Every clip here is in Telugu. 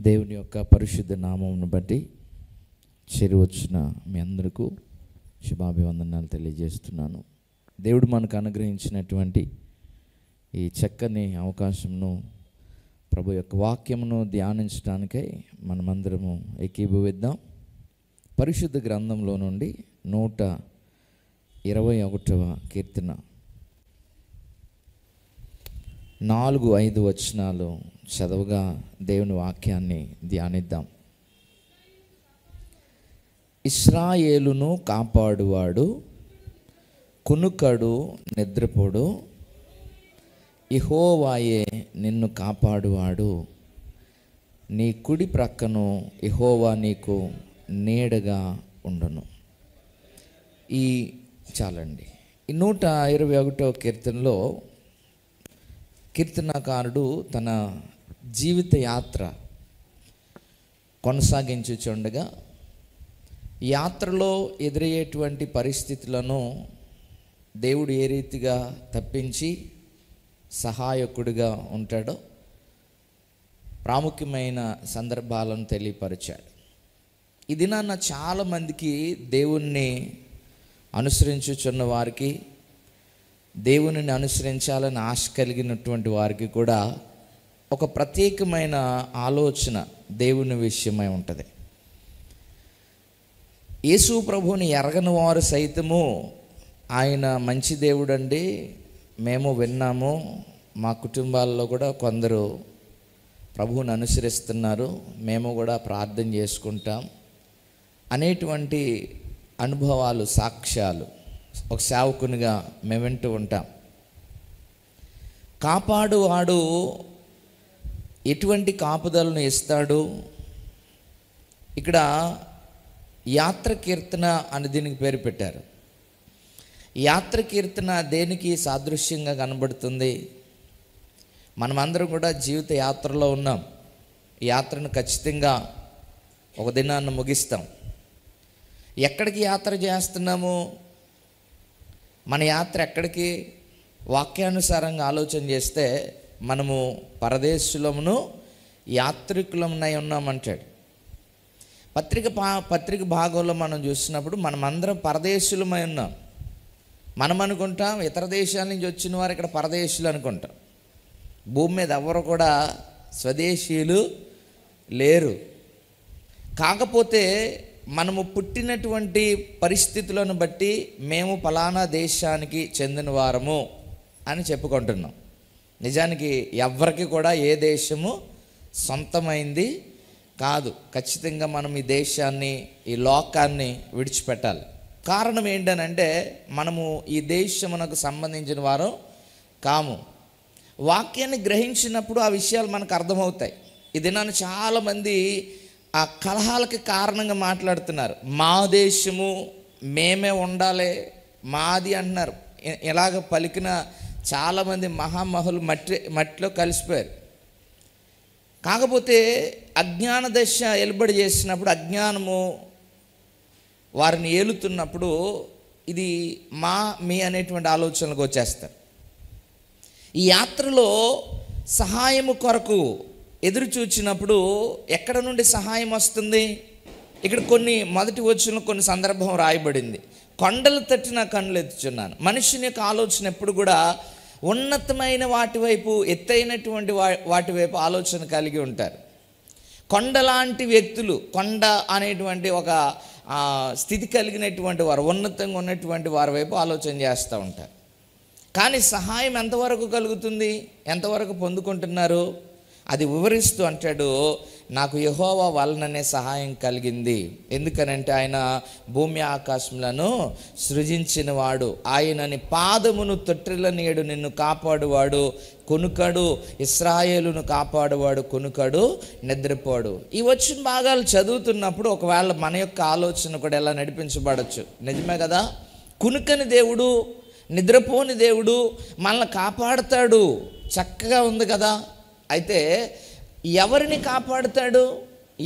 దేవుని యొక్క పరిశుద్ధ నామమును బట్టి చేరి వచ్చిన మీ అందరికీ శుభాభివందనాలు తెలియజేస్తున్నాను. దేవుడు మనకు అనుగ్రహించినటువంటి ఈ చక్కని అవకాశమును ప్రభు యొక్క వాక్యమును ధ్యానించడానికై మనమందరము ఏకీభవిద్దాం. పరిశుద్ధ గ్రంథంలో నుండి 121వ కీర్తన 4-5 వచనాలు చదవగా దేవుని వాక్యాన్ని ధ్యానిద్దాం. ఇశ్రాయేలును కాపాడువాడు, కునుకడు నిద్రపోడు, యెహోవాయే నిన్ను కాపాడువాడు. నీ కుడి ప్రక్కను యెహోవా నీకు నీడగా ఉండును. చాలండి. ఈ 121వ కీర్తనలో కీర్తనకారుడు తన జీవిత యాత్ర కొనసాగించుచుండగా యాత్రలో ఎదురయ్యేటువంటి పరిస్థితులను దేవుడు ఏ రీతిగా తప్పించి సహాయకుడిగా ఉంటాడో ప్రాముఖ్యమైన సందర్భాలను తెలియపరిచాడు. ఈ దినాన చాలామందికి దేవుణ్ణి అనుసరించుచున్న వారికి, దేవునిని అనుసరించాలని ఆశ కలిగినటువంటి వారికి కూడా ఒక ప్రత్యేకమైన ఆలోచన దేవుని విషయమై ఉంటుంది. యేసు ప్రభువుని ఎరగని వారు సైతము ఆయన మంచి దేవుడండి, మేము విన్నాము, మా కుటుంబాల్లో కూడా కొందరు ప్రభువుని అనుసరిస్తున్నారు, మేము కూడా ప్రార్థన చేసుకుంటాం అనేటువంటి అనుభవాలు, సాక్ష్యాలు ఒక సేవకునిగా మేము వింటూ ఉంటాం. కాపాడువాడు ఎటువంటి కాపుదలను ఇస్తాడు? ఇక్కడ యాత్ర కీర్తన అని దీనికి పేరు పెట్టారు. యాత్ర కీర్తన దేనికి సాదృశ్యంగా కనబడుతుంది? మనమందరం కూడా జీవిత యాత్రలో ఉన్నాం. ఈ యాత్రను ఖచ్చితంగా ఒక దినాన్ని ముగిస్తాం. ఎక్కడికి యాత్ర చేస్తున్నాము? మన యాత్ర ఎక్కడికి? వాక్యానుసారంగా ఆలోచన చేస్తే మనము పరదేశులమును యాత్రికులమునై ఉన్నామంటాడు. పత్రిక భాగంలో మనం చూసినప్పుడు మనమందరం పరదేశులమై ఉన్నాం. మనం అనుకుంటాం ఇతర దేశాల నుంచి వచ్చిన వారు ఇక్కడ పరదేశులు అనుకుంటాం. భూమి మీద ఎవరు కూడా స్వదేశీయులు లేరు. కాకపోతే మనము పుట్టినటువంటి పరిస్థితులను బట్టి మేము ఫలానా దేశానికి చెందిన వారము అని చెప్పుకుంటున్నాం. నిజానికి ఎవరికి కూడా ఏ దేశము సొంతమైంది కాదు. ఖచ్చితంగా మనం ఈ దేశాన్ని, ఈ లోకాన్ని విడిచిపెట్టాలి. కారణం ఏంటనంటే మనము ఈ దేశమునకు సంబంధించిన వారు కాము. వాక్యాన్ని గ్రహించినప్పుడు ఆ విషయాలు మనకు అర్థమవుతాయి. ఈ దినాన్ని చాలామంది ఆ కలహాలకి కారణంగా మాట్లాడుతున్నారు. మా దేశము, మేమే ఉండాలి, మాది అంటున్నారు. ఇలాగ పలికిన చాలామంది మహామహులు మట్టిలో కలిసిపోయారు. కాకపోతే అజ్ఞాన దశ ఎలుబడి చేసినప్పుడు, అజ్ఞానము వారిని ఏలుతున్నప్పుడు ఇది మీ అనేటువంటి ఆలోచనలకు వచ్చేస్తారు. ఈ యాత్రలో సహాయము కొరకు ఎదురు చూచినప్పుడు ఎక్కడ నుండి సహాయం వస్తుంది? ఇక్కడ మొదటి వచనంలో కొన్ని సందర్భం రాయబడింది. కొండలు తట్టి నా కన్నులు ఎత్తుచున్నాను. మనుషుని యొక్క ఆలోచన ఎప్పుడు కూడా ఉన్నతమైన వాటి వైపు, ఎత్తైనటువంటి వాటి వైపు ఆలోచన కలిగి ఉంటారు. కొండలాంటి వ్యక్తులు, కొండ అనేటువంటి ఒక స్థితి కలిగినటువంటి వారు, ఉన్నతంగా ఉన్నటువంటి వారి వైపు ఆలోచన చేస్తూ ఉంటారు. కానీ సహాయం ఎంతవరకు కలుగుతుంది, ఎంతవరకు పొందుకుంటున్నారు? అది వివరిస్తూ అంటాడు, నాకు యెహోవా వలననే సహాయం కలిగింది. ఎందుకనంటే ఆయన భూమి ఆకాశములను సృజించిన వాడు, ఆయనని పాదమును తొట్టిల్లనీయడు, నిన్ను కాపాడువాడు, కునుకడు, ఇశ్రాయేలును కాపాడువాడు, కునుకడు నిద్రపోడు. ఈ వచ్చిన భాగాలు చదువుతున్నప్పుడు ఒకవేళ మన యొక్క ఆలోచన కూడా ఎలా నడిపించబడచ్చు. నిజమే కదా? కునుకని దేవుడు, నిద్రపోని దేవుడు మనల్ని కాపాడుతాడు. చక్కగా ఉంది కదా? అయితే ఎవరిని కాపాడుతాడు?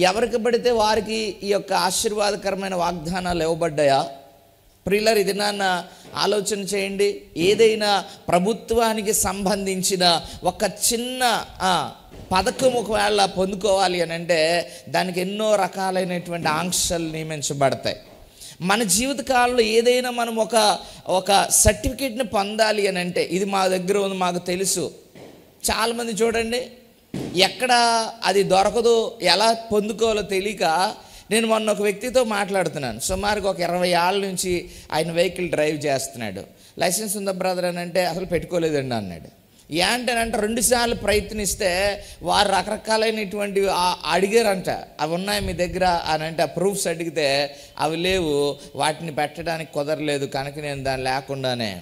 ఎవరికి పడితే వారికి ఈ యొక్క ఆశీర్వాదకరమైన వాగ్దానాలు ఇవ్వబడ్డాయా? ప్రియులారా, ఇది నాన్న ఆలోచన చేయండి. ఏదైనా ప్రభుత్వానికి సంబంధించిన ఒక చిన్న పథకం ఒకవేళ పొందుకోవాలి అని అంటే దానికి ఎన్నో రకాలైనటువంటి ఆంక్షలు నియమించబడతాయి. మన జీవితకాలంలో ఏదైనా మనం ఒక సర్టిఫికేట్ని పొందాలి అని అంటే ఇది మా దగ్గర ఉంది, మాకు తెలుసు. చాలామంది చూడండి, ఎక్కడ అది దొరకదు, ఎలా పొందుకోవాలో తెలియక. నేను మొన్న ఒక వ్యక్తితో మాట్లాడుతున్నాను. సుమారుగా ఒక 20 ఏళ్ళ నుంచి ఆయన వెహికల్ డ్రైవ్ చేస్తున్నాడు. లైసెన్స్ ఉందా బ్రదర్ అని అంటే అసలు పెట్టుకోలేదండి అన్నాడు. ఏంటనంటే 2 సార్లు ప్రయత్నిస్తే వారు రకరకాలైనటువంటివి అడిగారంట. అవి ఉన్నాయి మీ దగ్గర అని అంటే ఆ ప్రూఫ్స్ అడిగితే అవి లేవు, వాటిని పెట్టడానికి కుదరలేదు, కనుక నేను దాన్ని లేకుండానే.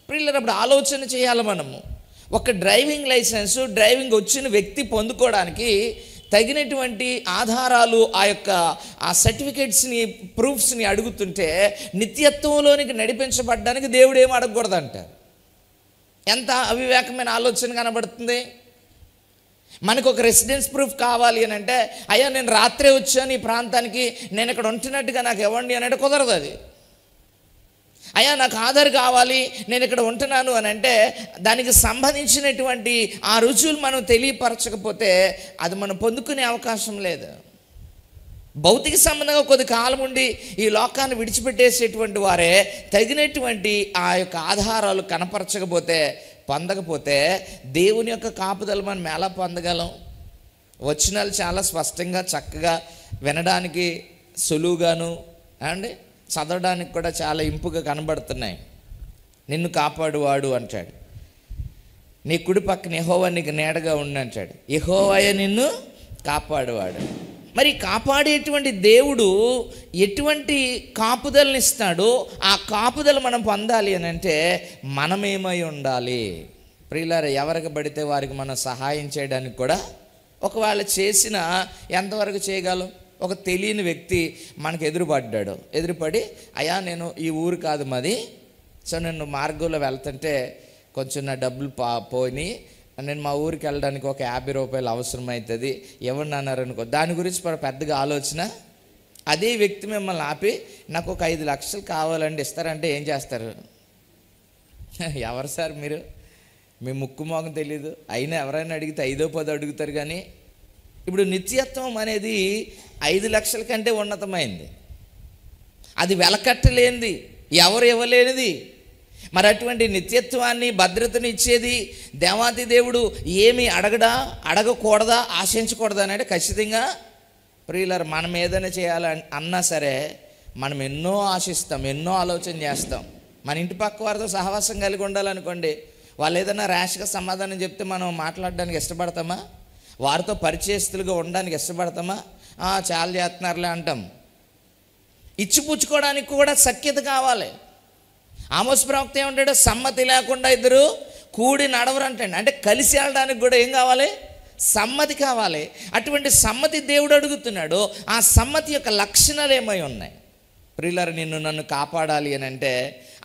పిల్లలు అప్పుడు ఆలోచన చేయాలి. మనము ఒక డ్రైవింగ్ లైసెన్సు, డ్రైవింగ్ వచ్చిన వ్యక్తి పొందుకోవడానికి తగినటువంటి ఆధారాలు, ఆ సర్టిఫికేట్స్ని, ప్రూఫ్స్ని అడుగుతుంటే నిత్యత్వంలోనికి నడిపించబడ్డానికి దేవుడు ఏం అడగకూడదంట. ఎంత అవివేకమైన ఆలోచన కనబడుతుంది. మనకు ఒక రెసిడెన్స్ ప్రూఫ్ కావాలి అని అంటే, అయ్యా నేను రాత్రే వచ్చాను ఈ ప్రాంతానికి, నేను ఇక్కడ ఉంటున్నట్టుగా నాకు ఇవ్వండి అని అంటే కుదరదు. అది అయ్యా నాకు ఆధార్ కావాలి, నేను ఇక్కడ ఉంటున్నాను అని అంటే దానికి సంబంధించినటువంటి ఆ రుజువులు మనం తెలియపరచకపోతే అది మనం పొందుకునే అవకాశం లేదు. భౌతిక సంబంధంగా కొద్ది కాలం ఉండి ఈ లోకాన్ని విడిచిపెట్టేసేటువంటి వారే తగినటువంటి ఆ యొక్క ఆధారాలు కనపరచకపోతే, పొందకపోతే దేవుని యొక్క కాపుదల మనం ఎలా పొందగలం? వచనాలు చాలా స్పష్టంగా చక్కగా వినడానికి సులువుగాను అండి చదవడానికి కూడా చాలా ఇంపుగా కనబడుతున్నాయి. నిన్ను కాపాడువాడు అంటాడు, నీ కుడి పక్కన యెహోవా నీకు నీడగా ఉండి అంటాడు. యెహోవాయే నిన్ను కాపాడువాడు. మరి కాపాడేటువంటి దేవుడు ఎటువంటి కాపుదలని ఇస్తాడో ఆ కాపుదల మనం పొందాలి అని అంటే మనమేమై ఉండాలి? ప్రియులారా, ఎవరికి పడితే వారికి మనం సహాయం చేయడానికి కూడా ఒకవేళ చేసిన ఎంతవరకు చేయగలం? ఒక తెలియని వ్యక్తి మనకు ఎదురుపడి అయ్యా నేను ఈ ఊరు కాదు మాది, సో నేను మార్గంలో వెళ్తుంటే కొంచెం నా డబ్బులు పోయి నేను మా ఊరికి వెళ్ళడానికి ఒక 50 రూపాయలు అవసరమవుతుంది, ఎవరిని అన్నారనుకో, దాని గురించి పెద్దగా ఆలోచన. అదే వ్యక్తి మిమ్మల్ని ఆపి నాకు ఒక 5 లక్షలు కావాలండి ఇస్తారంటే ఏం చేస్తారు? ఎవరు సార్ మీరు? మీ ముక్కు మోగం తెలీదు, అయినా ఎవరైనా అడిగితే 5ో 10 అడుగుతారు. కానీ ఇప్పుడు నిత్యత్వం అనేది 5 లక్షల కంటే ఉన్నతమైంది. అది వెలకట్టలేనిది, ఎవరు ఇవ్వలేనిది. మరి అటువంటి నిత్యత్వాన్ని, భద్రతని ఇచ్చేది దేవాతి దేవుడు ఏమి అడగకూడదా, ఆశించకూడదా అంటే ఖచ్చితంగా ప్రియులారా, మనం ఏదైనా చేయాలని అన్నా సరే మనం ఎన్నో ఆశిస్తాం, ఎన్నో ఆలోచన చేస్తాం. మన ఇంటి పక్క వారితో సహవాసం కలిగి ఉండాలనుకోండి, వాళ్ళు ఏదైనా ర్యాష్గా సమాధానం చెప్తే మనం మాట్లాడడానికి ఇష్టపడతామా? వారితో పరిచయస్తులుగా ఉండడానికి ఇష్టపడతామా? చాలా చేస్తున్నారులే అంటాం. ఇచ్చిపుచ్చుకోవడానికి కూడా సఖ్యత కావాలి. ఆమోస్ ప్రవక్త ఏమంటాడు? సమ్మతి లేకుండా ఇద్దరు కూడి నడవరంటండి. అంటే కలిసి వెళ్ళడానికి కూడా ఏం కావాలి? సమ్మతి కావాలి. అటువంటి సమ్మతి దేవుడు అడుగుతున్నాడు. ఆ సమ్మతి యొక్క లక్షణాలు ఏమై ఉన్నాయి? ప్రియులారా, నన్ను కాపాడాలి అని అంటే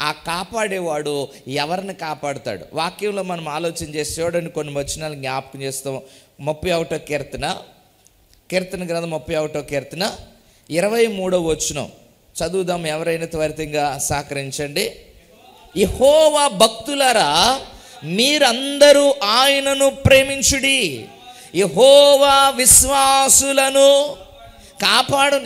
ఆ కాపాడేవాడు ఎవరిని కాపాడుతాడు? వాక్యంలో మనం ఆలోచన చేసి చూడండి, కొన్ని వచనాలు జ్ఞాపకం చేస్తాం. 31వ కీర్తన గ్రంథం 31వ కీర్తన 23వ వచనం చదువుదాం. ఎవరైనా త్వరితంగా సహకరించండి. యెహోవా భక్తులారా మీరందరూ ఆయనను ప్రేమించుడి, యెహోవా విశ్వాసులను కాపాడు.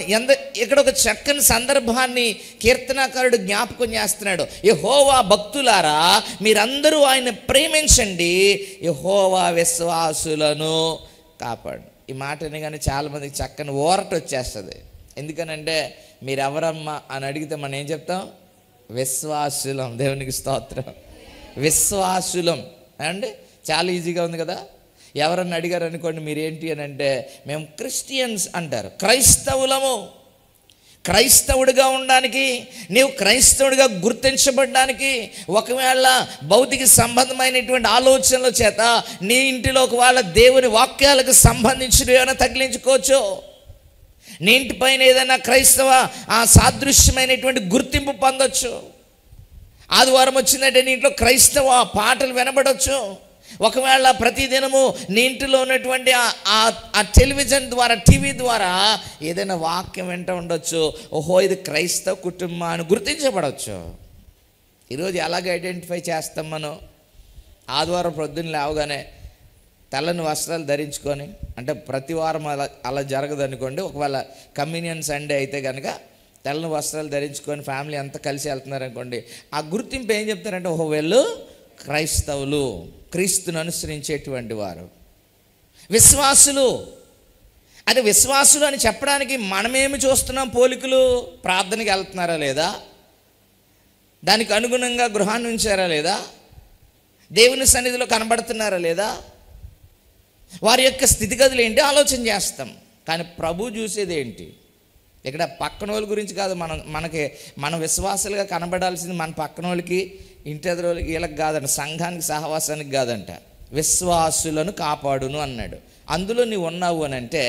ఇక్కడ ఒక చక్కని సందర్భాన్ని కీర్తనాకారుడు జ్ఞాపకం చేస్తున్నాడు. యెహోవా భక్తులారా మీరందరూ ఆయన ప్రేమించండి, యెహోవా విశ్వాసులను కాపాడు. ఈ మాటని కానీ చాలామందికి చక్కని ఊరట వచ్చేస్తుంది. ఎందుకనంటే మీరెవరమ్మా అని అడిగితే మనం ఏం చెప్తాం? విశ్వాసులం. దేవునికి స్తోత్రం. విశ్వాసులం అండి, చాలా ఈజీగా ఉంది కదా. ఎవరన్నా అడిగారు అనుకోండి మీరేంటి అని అంటే మేము క్రిస్టియన్స్ అంటారు. క్రైస్తవులము. క్రైస్తవుడిగా ఉండడానికి, నీవు క్రైస్తవుడిగా గుర్తించబడడానికి ఒకవేళ భౌతిక సంబంధమైనటువంటి ఆలోచనల చేత నీ ఇంటిలో ఒకవేళ దేవుని వాక్యాలకు సంబంధించినవి ఏమైనా తగిలించుకోవచ్చు. నీ ఇంటి పైన ఏదైనా క్రైస్తవ ఆ సాదృశ్యమైనటువంటి గుర్తింపు పొందొచ్చు. ఆదివారం వచ్చిందంటే నీ ఇంట్లో క్రైస్తవ పాటలు వినబడవచ్చు. ఒకవేళ ప్రతిదినము నీ ఇంటిలో ఉన్నటువంటి ఆ టెలివిజన్ ద్వారా, టీవీ ద్వారా ఏదైనా వాక్యం వింటూ ఉండొచ్చు. ఓహో, ఇది క్రైస్తవ కుటుంబం అని గుర్తించబడవచ్చు. ఈరోజు ఎలాగ ఐడెంటిఫై చేస్తాం మనం? ఆదివారం పొద్దున్న లేవగానే తెల్లని వస్త్రాలు ధరించుకొని, అంటే ప్రతి వారం అలా జరగదు అనుకోండి, ఒకవేళ కమ్యూనియన్ సండే అయితే కనుక తెల్లని వస్త్రాలు ధరించుకొని ఫ్యామిలీ అంతా కలిసి వెళ్తున్నారు అనుకోండి, ఆ గుర్తింపు ఏం చెప్తారంటే, ఓహో వీళ్ళు క్రైస్తవులు, క్రీస్తును అనుసరించేటువంటి వారు, విశ్వాసులు. అది విశ్వాసులు అని చెప్పడానికి మనమేమి చూస్తున్నాం? పోలికలు. ప్రార్థనకి వెళ్తున్నారా లేదా? దానికి అనుగుణంగా గృహాన్ని ఉంచారా లేదా? దేవుని సన్నిధిలో కనబడుతున్నారా లేదా? వారి యొక్క స్థితిగతులు ఏంటి ఆలోచన చేస్తాం. కానీ ప్రభు చూసేది ఏంటి? ఇక్కడ పక్కన వాళ్ళ గురించి కాదు, మన విశ్వాసాలుగా కనబడాల్సింది మన పక్కన వాళ్ళకి, ఇంటి ఎదురోళ్ళకి, వీళ్ళకి కాదంట, సంఘానికి సహవాసానికి కాదంట. విశ్వాసులను కాపాడును అన్నాడు. అందులో నీవు ఉన్నావు అని అంటే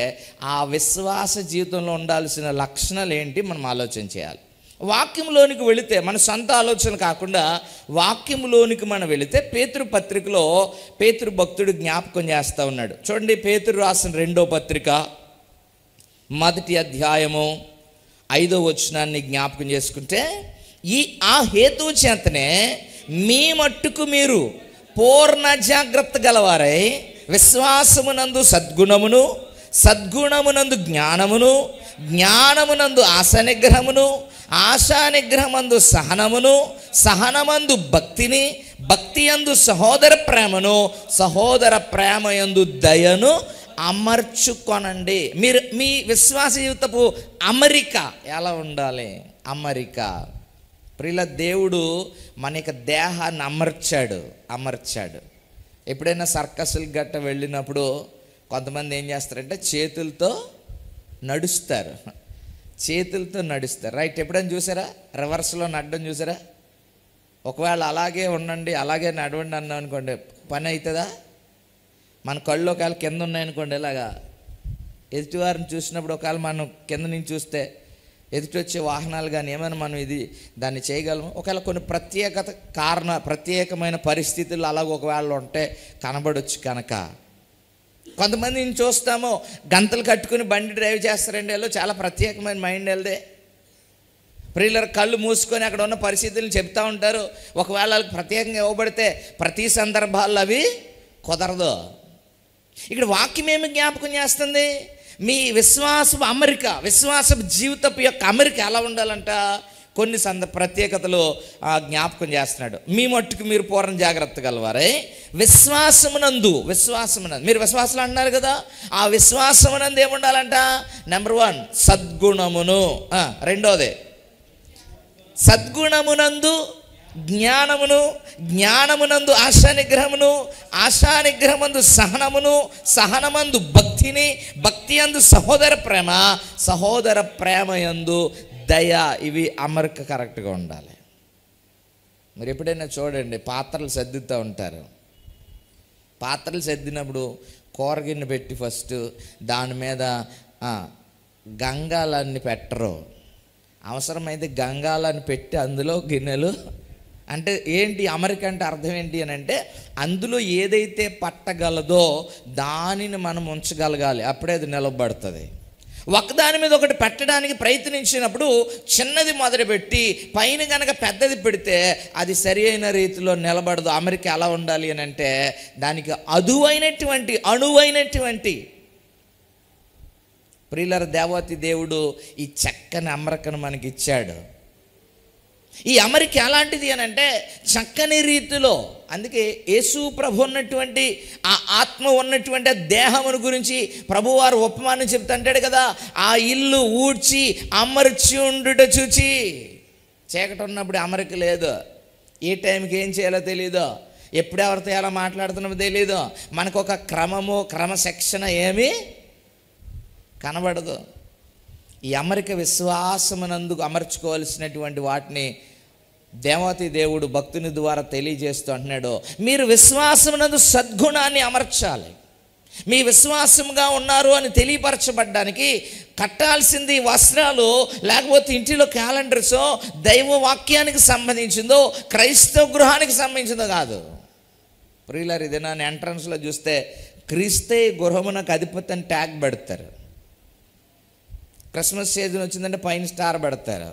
ఆ విశ్వాస జీవితంలో ఉండాల్సిన లక్షణాలు ఏంటి మనం ఆలోచన చేయాలి. వాక్యంలోనికి వెళితే, మన సొంత ఆలోచన కాకుండా వాక్యంలోనికి మనం వెళితే, పేతురు పత్రికలో పేతురు భక్తుడు జ్ఞాపకం చేస్తూ ఉన్నాడు. చూడండి, పేతురు రాసిన 2వ పత్రిక 1వ అధ్యాయము 5వ వచనాన్ని జ్ఞాపకం చేసుకుంటే, ఆ హేతువు చేతనే మీ మట్టుకు మీరు పూర్ణ జాగ్రత్త గలవారై విశ్వాసమునందు సద్గుణమును, సద్గుణమునందు జ్ఞానమును, జ్ఞానమునందు ఆశానిగ్రహమును, ఆశానిగ్రహమందు సహనమును, సహనమందు భక్తిని, భక్తి యందు సహోదర ప్రేమను, సహోదర ప్రేమయందు దయను అమర్చుకొనండి. మీరు మీ విశ్వాస జీవితపు అమరిక ఎలా ఉండాలి? అమరిక. ప్రియుల, దేవుడు మన యొక్క దేహాన్ని అమర్చాడు. ఎప్పుడైనా సర్కస్లు గట్ట వెళ్ళినప్పుడు కొంతమంది ఏం చేస్తారంటే చేతులతో నడుస్తారు. రైట్? ఎప్పుడైనా చూసారా? రివర్స్లో నడడం చూసారా? ఒకవేళ అలాగే ఉండండి, అలాగే నడవండి అన్నాం అనుకోండి, పని అవుతుందా? మన కళ్ళు ఒకవేళ కింద ఉన్నాయనుకోండి, ఇలాగా ఎదుటివారిని చూసినప్పుడు ఒకవేళ మనం కింద నుంచి చూస్తే ఎదుటి వచ్చే వాహనాలు కానీ ఏమైనా మనం దాన్ని చేయగలము? ఒకవేళ కొన్ని ప్రత్యేకమైన పరిస్థితులు అలాగ ఒకవేళ ఉంటే కనబడవచ్చు. కనుక కొంతమందిని చూస్తాము, గంతలు కట్టుకుని బండి డ్రైవ్ చేస్తారండి, వాళ్ళు చాలా ప్రత్యేకమైన మైండ్ వెళ్ళదే. ప్రియులర్ కళ్ళు మూసుకొని అక్కడ ఉన్న పరిస్థితులను చెప్తూ ఉంటారు. ఒకవేళ వాళ్ళకి ప్రత్యేకంగా ఇవ్వబడితే ప్రతి సందర్భాల్లో అవి కుదరదు. ఇక్కడ వాక్యం ఏమి జ్ఞాపకం చేస్తుంది? మీ విశ్వాసపు అమరిక, విశ్వాసపు జీవితపు యొక్క అమరిక ఎలా ఉండాలంట? కొన్ని ప్రత్యేకతలు జ్ఞాపకం చేస్తున్నాడు. మీ మట్టుకు మీరు పూర్ణ జాగ్రత్త గలవారై విశ్వాసమునందు మీరు విశ్వాసులు అన్నారు కదా, ఆ విశ్వాసమునందు ఏముండాలంట? నెంబర్ 1 సద్గుణమును, రెండోది సద్గుణమునందు జ్ఞానమును, జ్ఞానమునందు ఆశానిగ్రహమును, ఆశానిగ్రహమందు సహనమును, సహనమందు భక్తిని, భక్తి యందు సహోదర ప్రేమ, సహోదర ప్రేమయందు దయ. ఇవి అమరిక కరెక్ట్గా ఉండాలి. మీరు ఎప్పుడైనా చూడండి, పాత్రలు సర్దుతూ ఉంటారు. పాత్రలు సర్దినప్పుడు కూరగిన్నె పెట్టి ఫస్ట్ దాని మీద గంగాలన్నీ పెట్టరు. అవసరమైతే గంగాలని పెట్టి అందులో గిన్నెలు, అంటే ఏంటి అమరిక అంటే అర్థం ఏంటి అని అంటే, అందులో ఏదైతే పట్టగలదో దానిని మనం ఉంచగలగాలి, అప్పుడే అది నిలబడుతుంది. ఒకదాని మీద ఒకటి పెట్టడానికి ప్రయత్నించినప్పుడు చిన్నది మొదలుపెట్టి పైన కనుక పెద్దది పెడితే అది సరి అయిన రీతిలో నిలబడదు. అమరిక ఎలా ఉండాలి అని అంటే, దానికి అణువైనటువంటి ప్రియులర దేవతి దేవుడు ఈ చక్కని అమరికను మనకి ఇచ్చాడు. ఈ అమరిక ఎలాంటిది అని అంటే చక్కని రీతిలో. అందుకే యేసు ప్రభు ఉన్నటువంటి ఆ ఆత్మ ఉన్నటువంటి ఆ దేహమును గురించి ప్రభువారు ఉపమానం చెప్తుంటాడు కదా, ఆ ఇల్లు ఊడ్చి అమర్చి ఉండుట చూచి. చీకటి ఉన్నప్పుడు అమరిక లేదు, ఏ టైంకి ఏం చేయాలో తెలీదు, ఎప్పుడు ఎవరితో ఎలా మాట్లాడుతున్నామో తెలీదు, మనకు ఒక క్రమశిక్షణ ఏమీ కనబడదు. ఈ అమరిక విశ్వాసమునందుకు అమర్చుకోవాల్సినటువంటి వాటిని దేవతి దేవుడు భక్తుని ద్వారా తెలియజేస్తూ అంటున్నాడు, మీరు విశ్వాసమునందు సద్గుణాన్ని అమర్చాలి. మీ విశ్వాసంగా ఉన్నారు అని తెలియపరచబడ్డానికి కట్టాల్సింది వస్త్రాలు, లేకపోతే ఇంటిలో ప్రియులారు, ఇది నన్ను ఎంట్రన్స్లో చూస్తే క్రీస్తే గృహమునకు అధిపతి అని ట్యాగ్ పెడతారు. క్రిస్మస్ సీజన్ వచ్చిందంటే పైన స్టార్ పెడతారు.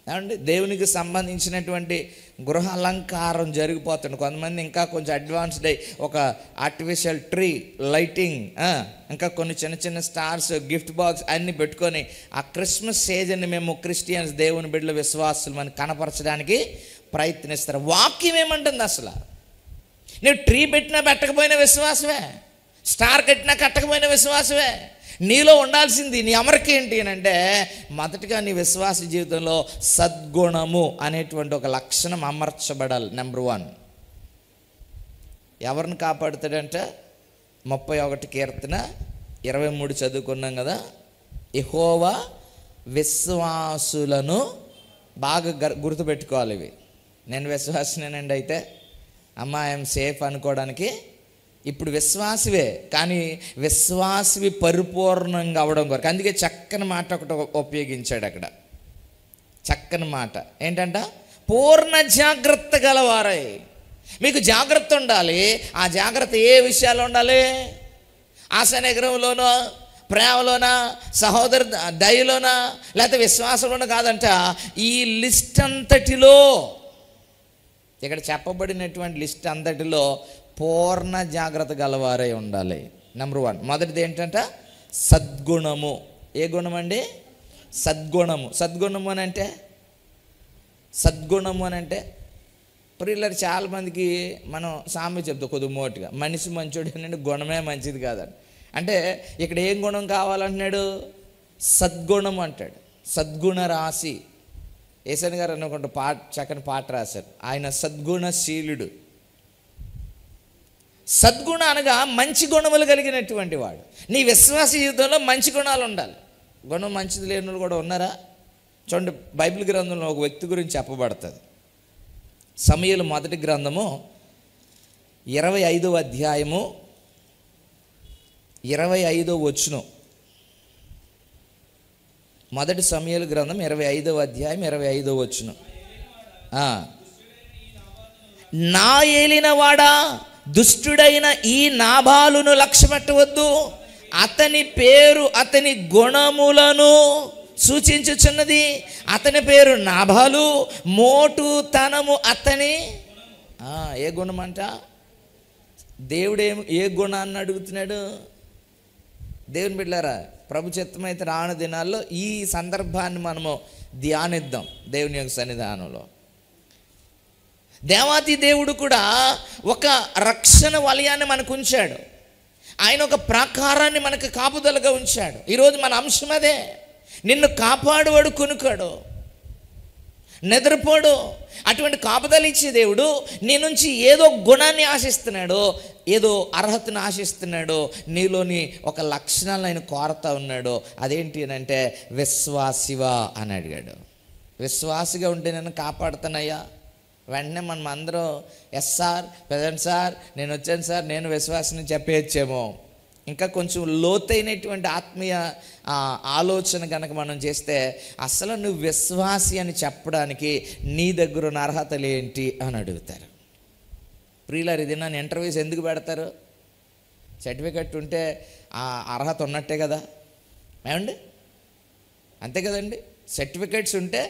ఏమండి, దేవునికి సంబంధించినటువంటి గృహ అలంకారం జరిగిపోతుంది. కొంతమంది ఇంకా కొంచెం అడ్వాన్స్డ్ అయ్యి ఒక ఆర్టిఫిషియల్ ట్రీ, లైటింగ్, ఇంకా కొన్ని చిన్న చిన్న స్టార్స్, గిఫ్ట్ బాక్స్ అన్నీ పెట్టుకొని ఆ క్రిస్మస్ సీజన్ని మేము క్రిస్టియన్స్, దేవుని బిడ్డల విశ్వాసులు మనం కనపరచడానికి ప్రయత్నిస్తారు. వాక్యం ఏమంటుంది అసలు? నువ్వు ట్రీ పెట్టినా పెట్టకపోయినా విశ్వాసమే, స్టార్ కట్టినా కట్టకపోయినా విశ్వాసమే. నీలో ఉండాల్సింది, నీ అమరిక ఏంటి అని అంటే, మొదటిగా నీ విశ్వాస జీవితంలో సద్గుణము అనేటువంటి ఒక లక్షణం అమర్చబడాలి. నెంబర్ 1. ఎవరిని కాపాడుతాడంటే 31 కీర్తన 23 చదువుకున్నాం కదా. యెహోవా విశ్వాసులను బాగా గుర్తుపెట్టుకోవాలి. ఇవి నేను విశ్వాసనేనండి, అయితే అమ్మా ఐఎమ్ సేఫ్ అనుకోవడానికి ఇప్పుడు విశ్వాసవే, కానీ విశ్వాసవి పరిపూర్ణంగా అవ్వడం కొరకు. అందుకే చక్కని మాట ఒకటి ఉపయోగించాడు అక్కడ. చక్కని మాట ఏంటంట? పూర్ణ జాగ్రత్త గలవారై. మీకు జాగ్రత్త ఉండాలి. ఆ జాగ్రత్త ఏ విషయాలు ఉండాలి? ఆశ నిగ్రహంలోనో, ప్రేమలోనా, సహోదర దయలోనా, లేకపోతే విశ్వాసంలోనూ కాదంట. ఈ లిస్ట్ అంతటిలో, ఇక్కడ చెప్పబడినటువంటి లిస్ట్ అంతటిలో పూర్ణ జాగ్రత్త గలవారై ఉండాలి. నెంబర్ 1, మొదటిది ఏంటంట? సద్గుణము. ఏ గుణం అండి? సద్గుణము. సద్గుణము అని అంటే, సద్గుణము అని అంటే ప్రియులారు, చాలామందికి మనం సామెత చెప్తాం కొద్దిగా మోటుగా, మనిషి మంచోడు అంటే గుణమే మంచిది కాదని. అంటే ఇక్కడ ఏం గుణం కావాలంటున్నాడు? సద్గుణం అంటాడు. సద్గుణ రాశి. ఏసన్ గారు అనుకుంటా చక్కని పాట రాశారు. ఆయన సద్గుణశీలుడు. సద్గుణ అనగా మంచి గుణములు కలిగినటువంటి వాడు. నీ విశ్వాస జీవితంలో మంచి గుణాలు ఉండాలి. గుణం మంచిది లేని వాళ్ళు కూడా ఉన్నారా? చూడండి, బైబిల్ గ్రంథంలో ఒక వ్యక్తి గురించి చెప్పబడుతుంది. సమూయేలు మొదటి గ్రంథము 25వ అధ్యాయము 25వ వచనం. మొదటి సమూయేలు గ్రంథం 25వ అధ్యాయం 25వ వచనం. నా ఏలినవాడా, దుష్టుడైన ఈ నాబాలును లక్ష్యపెట్టవద్దు. అతని పేరు అతని గుణములను సూచించుచున్నది. అతని పేరు నాబాలు, మోటుతనము అతని. ఏ గుణం అంట? దేవుడేమి ఏ గుణాన్ని అడుగుతున్నాడు? దేవుని బిడ్డలారా, ప్రభు చిత్తమైతే రాను దినాల్లో ఈ సందర్భాన్ని మనము ధ్యానిద్దాం దేవుని యొక్క సన్నిధానంలో. దేవాతి దేవుడు కూడా ఒక రక్షణ వలయాన్ని మనకు ఉంచాడు. ఆయన ఒక ప్రాకారాన్ని మనకు కాపుదలగా ఉంచాడు. ఈరోజు మన అంశం అదే. నిన్ను కాపాడువాడు కొనుకాడు, నిద్రపోడు. అటువంటి కాపుదల ఇచ్చే దేవుడు నీ నుంచి ఏదో గుణాన్ని ఆశిస్తున్నాడు, ఏదో అర్హతను ఆశిస్తున్నాడు. నీలోని ఒక లక్షణాలను ఆయన కోరుతా ఉన్నాడు. అదేంటి అని అంటే, విశ్వాసివా అని అడిగాడు. విశ్వాసిగా ఉంటే నన్ను కాపాడుతానయ్యా. వెంటనే మనం అందరం ఎస్ సార్, ప్రజెంట్ సార్, నేను వచ్చాను సార్, నేను విశ్వాసిని చెప్పేయచ్చేమో. ఇంకా కొంచెం లోతైనటువంటి ఆత్మీయ ఆలోచన కనుక మనం చేస్తే, అసలు నువ్వు విశ్వాసి అని చెప్పడానికి నీ దగ్గర ఉన్న అర్హతలు ఏంటి అని అడుగుతారు. ప్రియులారు, ఇది నన్ను ఇంటర్వ్యూస్ ఎందుకు పెడతారు? సర్టిఫికెట్ ఉంటే ఆ అర్హత ఉన్నట్టే కదా. ఏమండి, అంతే కదండి. సర్టిఫికెట్స్ ఉంటే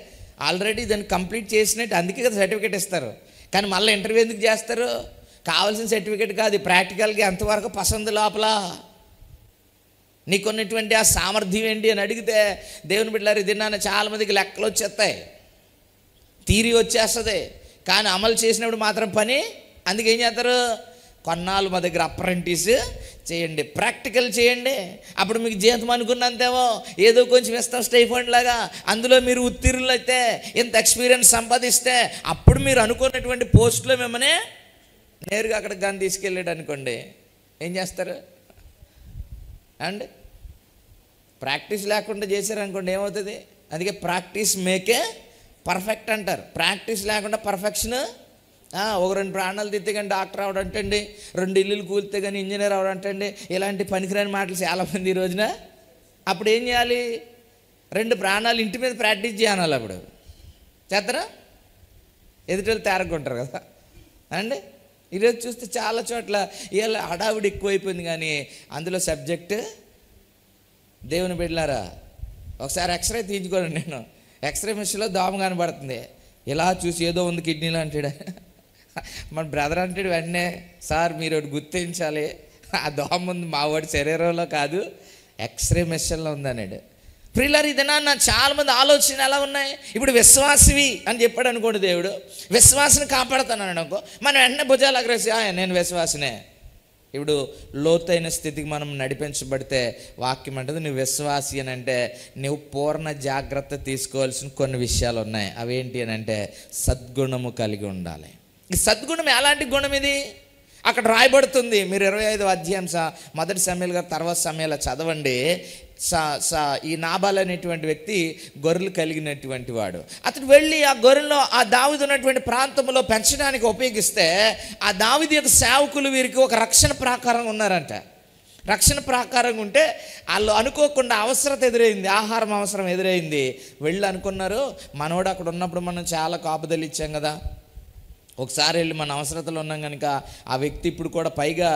ఆల్రెడీ దాన్ని కంప్లీట్ చేసినట్టు, అందుకే కదా సర్టిఫికేట్ ఇస్తారు. కానీ మళ్ళీ ఇంటర్వ్యూ ఎందుకు చేస్తారు? కావాల్సిన సర్టిఫికేట్ కాదు, ప్రాక్టికల్గా ఎంతవరకు పసందు లోపల నీకున్నటువంటి ఆ సామర్థ్యం ఏంటి అని అడిగితే, దేవుని బిడ్డలారు, ఇది నాన్న చాలామందికి లెక్కలు వచ్చేస్తాయి, థియరీ వచ్చేస్తుంది, కానీ అమలు చేసినప్పుడు మాత్రం పని. అందుకే ఏం చేస్తారు? కొన్నాళ్ళు మా దగ్గర అప్రెంటిస్ చేయండి, ప్రాక్టికల్ చేయండి, అప్పుడు మీకు జీతం అనుకున్నంతేమో ఏదో కొంచెం ఇస్తాం స్టైఫండ్ లాగా. అందులో మీరు ఉత్తీర్ణులు అయితే, ఇంత ఎక్స్పీరియన్స్ సంపాదిస్తే, అప్పుడు మీరు అనుకున్నటువంటి పోస్టులో మిమ్మల్ని నేరుగా అక్కడికి కానీ తీసుకెళ్ళాడు అనుకోండి, ఏం చేస్తారు అండి? ప్రాక్టీస్ లేకుండా చేశారనుకోండి ఏమవుతుంది? అందుకే ప్రాక్టీస్ మేకే పర్ఫెక్ట్ అంటారు. ప్రాక్టీస్ లేకుండా పర్ఫెక్షన్. ఒక 2 ప్రాణాలు తీస్తే కానీ డాక్టర్ అవడంటండి, 2 ఇల్లులు కూలితే కానీ ఇంజనీర్ అవడంటండి, ఇలాంటి పనికిరాని మాటలు చాలామంది ఈ రోజున. అప్పుడు ఏం చేయాలి? 2 ప్రాణాలు ఇంటి మీద ప్రాక్టీస్ చేయాలి. అప్పుడు చేస్తారా? ఎదుటి వాళ్ళు తేరకుంటారు కదా అండి. ఈరోజు చూస్తే చాలా చోట్ల ఇలా హడావుడి ఎక్కువైపోయింది, కానీ అందులో సబ్జెక్ట్ దేవుని బిడ్డలారా ఒకసారి ఎక్స్రే తీయించుకోండి. నేను ఎక్స్రే మిషన్లో దోమ కనబడుతుంది, ఇలా చూసి ఏదో ఉంది కిడ్నీలో అంటాడు. మన బ్రదర్ అంటాడు వెంటనే, సార్ మీరు ఒకటి గుర్తించాలి, ఆ దోమ ఉంది మా వాడి శరీరంలో కాదు, ఎక్స్రే మిషన్లో ఉందన్నాడు. ప్రియులారా, ఇదేనా చాలామంది ఆలోచనలు ఎలా ఉన్నాయి. ఇప్పుడు విశ్వాసివి అని చెప్పాడు అనుకోండి దేవుడు, విశ్వాసిని కాపాడుతాను అనుకో, మనం వెంటనే భుజాలు అగ్రేసి నేను విశ్వాసినే. ఇప్పుడు లోతైన స్థితికి మనం నడిపించబడితే వాక్యం అంటది నువ్వు విశ్వాసి అని అంటే నువ్వు పూర్ణ జాగ్రత్త తీసుకోవాల్సిన కొన్ని విషయాలు ఉన్నాయి. అవేంటి అని అంటే సద్గుణము కలిగి ఉండాలి. ఈ సద్గుణం ఎలాంటి గుణం ఇది? అక్కడ రాయబడుతుంది. మీరు 25వ అధ్యాయం మొదటి సమయాలు గారు తర్వాత సమయాలు చదవండి. ఈ నాబాల్ అనేటువంటి వ్యక్తి గొర్రెలు కలిగినటువంటి వాడు. అతడు వెళ్ళి ఆ గొర్రెలను ఆ దావీదు ఉన్నటువంటి ప్రాంతంలో పెంచడానికి ఉపయోగిస్తే ఆ దావీదు యొక్క సేవకులు వీరికి ఒక రక్షణ ప్రాకారం ఉన్నారంట. రక్షణ ప్రాకారం ఉంటే వాళ్ళు అనుకోకుండా అవసరత ఎదురైంది, ఆహారం అవసరం ఎదురైంది. వెళ్ళి అనుకున్నారు మనోడు అక్కడ ఉన్నప్పుడు మనం చాలా కాపుదలు ఇచ్చాం కదా, ఒకసారి వెళ్ళి మన అవసరతలు ఉన్నాం కనుక ఆ వ్యక్తి ఇప్పుడు కూడా పైగా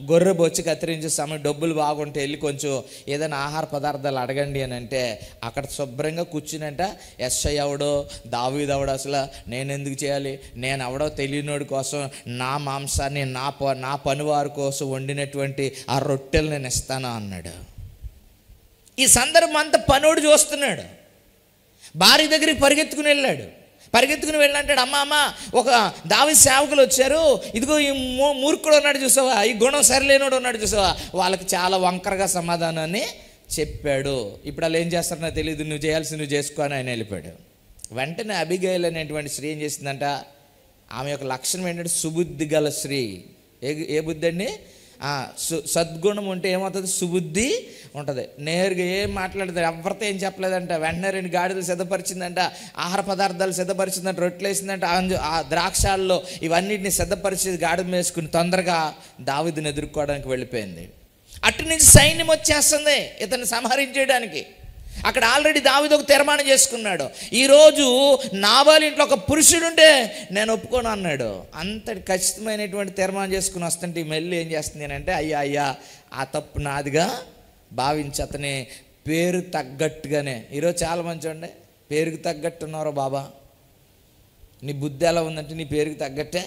గొర్రె బొచ్చి కత్తిరించే సమయం డబ్బులు బాగుంటే వెళ్ళి కొంచెం ఏదైనా ఆహార పదార్థాలు అడగండి అని అంటే అక్కడ శుభ్రంగా కూర్చునంట ఎస్ఐ అవడో దావీదు అవడో అసలు నేను ఎందుకు చేయాలి, నేను అవడో తెలియనోడి కోసం నా మాంసాన్ని నా పనివారి కోసం వండినటువంటి ఆ రొట్టెలు నేను ఇస్తాను అన్నాడు. ఈ సందర్భం అంతా పనోడు చూస్తున్నాడు. భార్య దగ్గరికి పరిగెత్తుకుని వెళ్ళంటాడు, అమ్మ ఒక దావీదు సేవకులు వచ్చారు, ఇదిగో ఈ మూర్ఖుడు ఉన్నాడు చూసావా, ఈ గుణం సరిలేనోడు ఉన్నాడు చూసావా, వాళ్ళకి చాలా వంకరగా సమాధానాన్ని చెప్పాడు. ఇప్పుడు వాళ్ళు ఏం చేస్తారో నాకు తెలియదు, నువ్వు చేయాల్సి నువ్వు చేసుకో అని ఆయన వెళ్ళిపోయాడు. వెంటనే అబిగయల్ అనేటువంటి స్త్రీ ఏం చేసిందంట, ఆమె యొక్క లక్షణం ఏంటంటే సుబుద్ధి గల స్త్రీ. ఏ బుద్ధి అండి? సద్గుణం ఉంటే ఏమవుతుంది, సుబుద్ధి ఉంటుంది. నేరుగా ఏం మాట్లాడదు, ఎవరితో ఏం చెప్పలేదంట. వెంటనే 2 గాడిదలు సిద్ధపరిచిందంట, ఆహార పదార్థాలు సిద్ధపరిచిందంట, రొట్టెలు వేసిందంట, ఆ ద్రాక్షాల్లో ఇవన్నిటిని సిద్ధపరిచి గాడిద వేసుకుని తొందరగా దావీదుని ఎదుర్కోవడానికి వెళ్ళిపోయింది. అటు నుంచి సైన్యం వచ్చేస్తుంది ఇతన్ని సంహరించేయడానికి. అక్కడ ఆల్రెడీ దావీదు ఒక తీర్మానం చేసుకున్నాడు, ఈరోజు నాబాలు ఇంట్లో ఒక పురుషుడు ఉంటే నేను ఒప్పుకోను అన్నాడు. అంతటి ఖచ్చితమైనటువంటి తీర్మానం చేసుకుని వస్తుంటే మళ్ళీ ఏం చేస్తుంది అని అంటే అయ్యా ఆ తప్పు నాదిగా భావించి అతని పేరు తగ్గట్టుగానే. ఈరోజు చాలా మంచి ఉండే పేరుకి తగ్గట్టు ఉన్నారో బాబా, నీ బుద్ధి ఎలా ఉందంటే నీ పేరుకి తగ్గట్టే.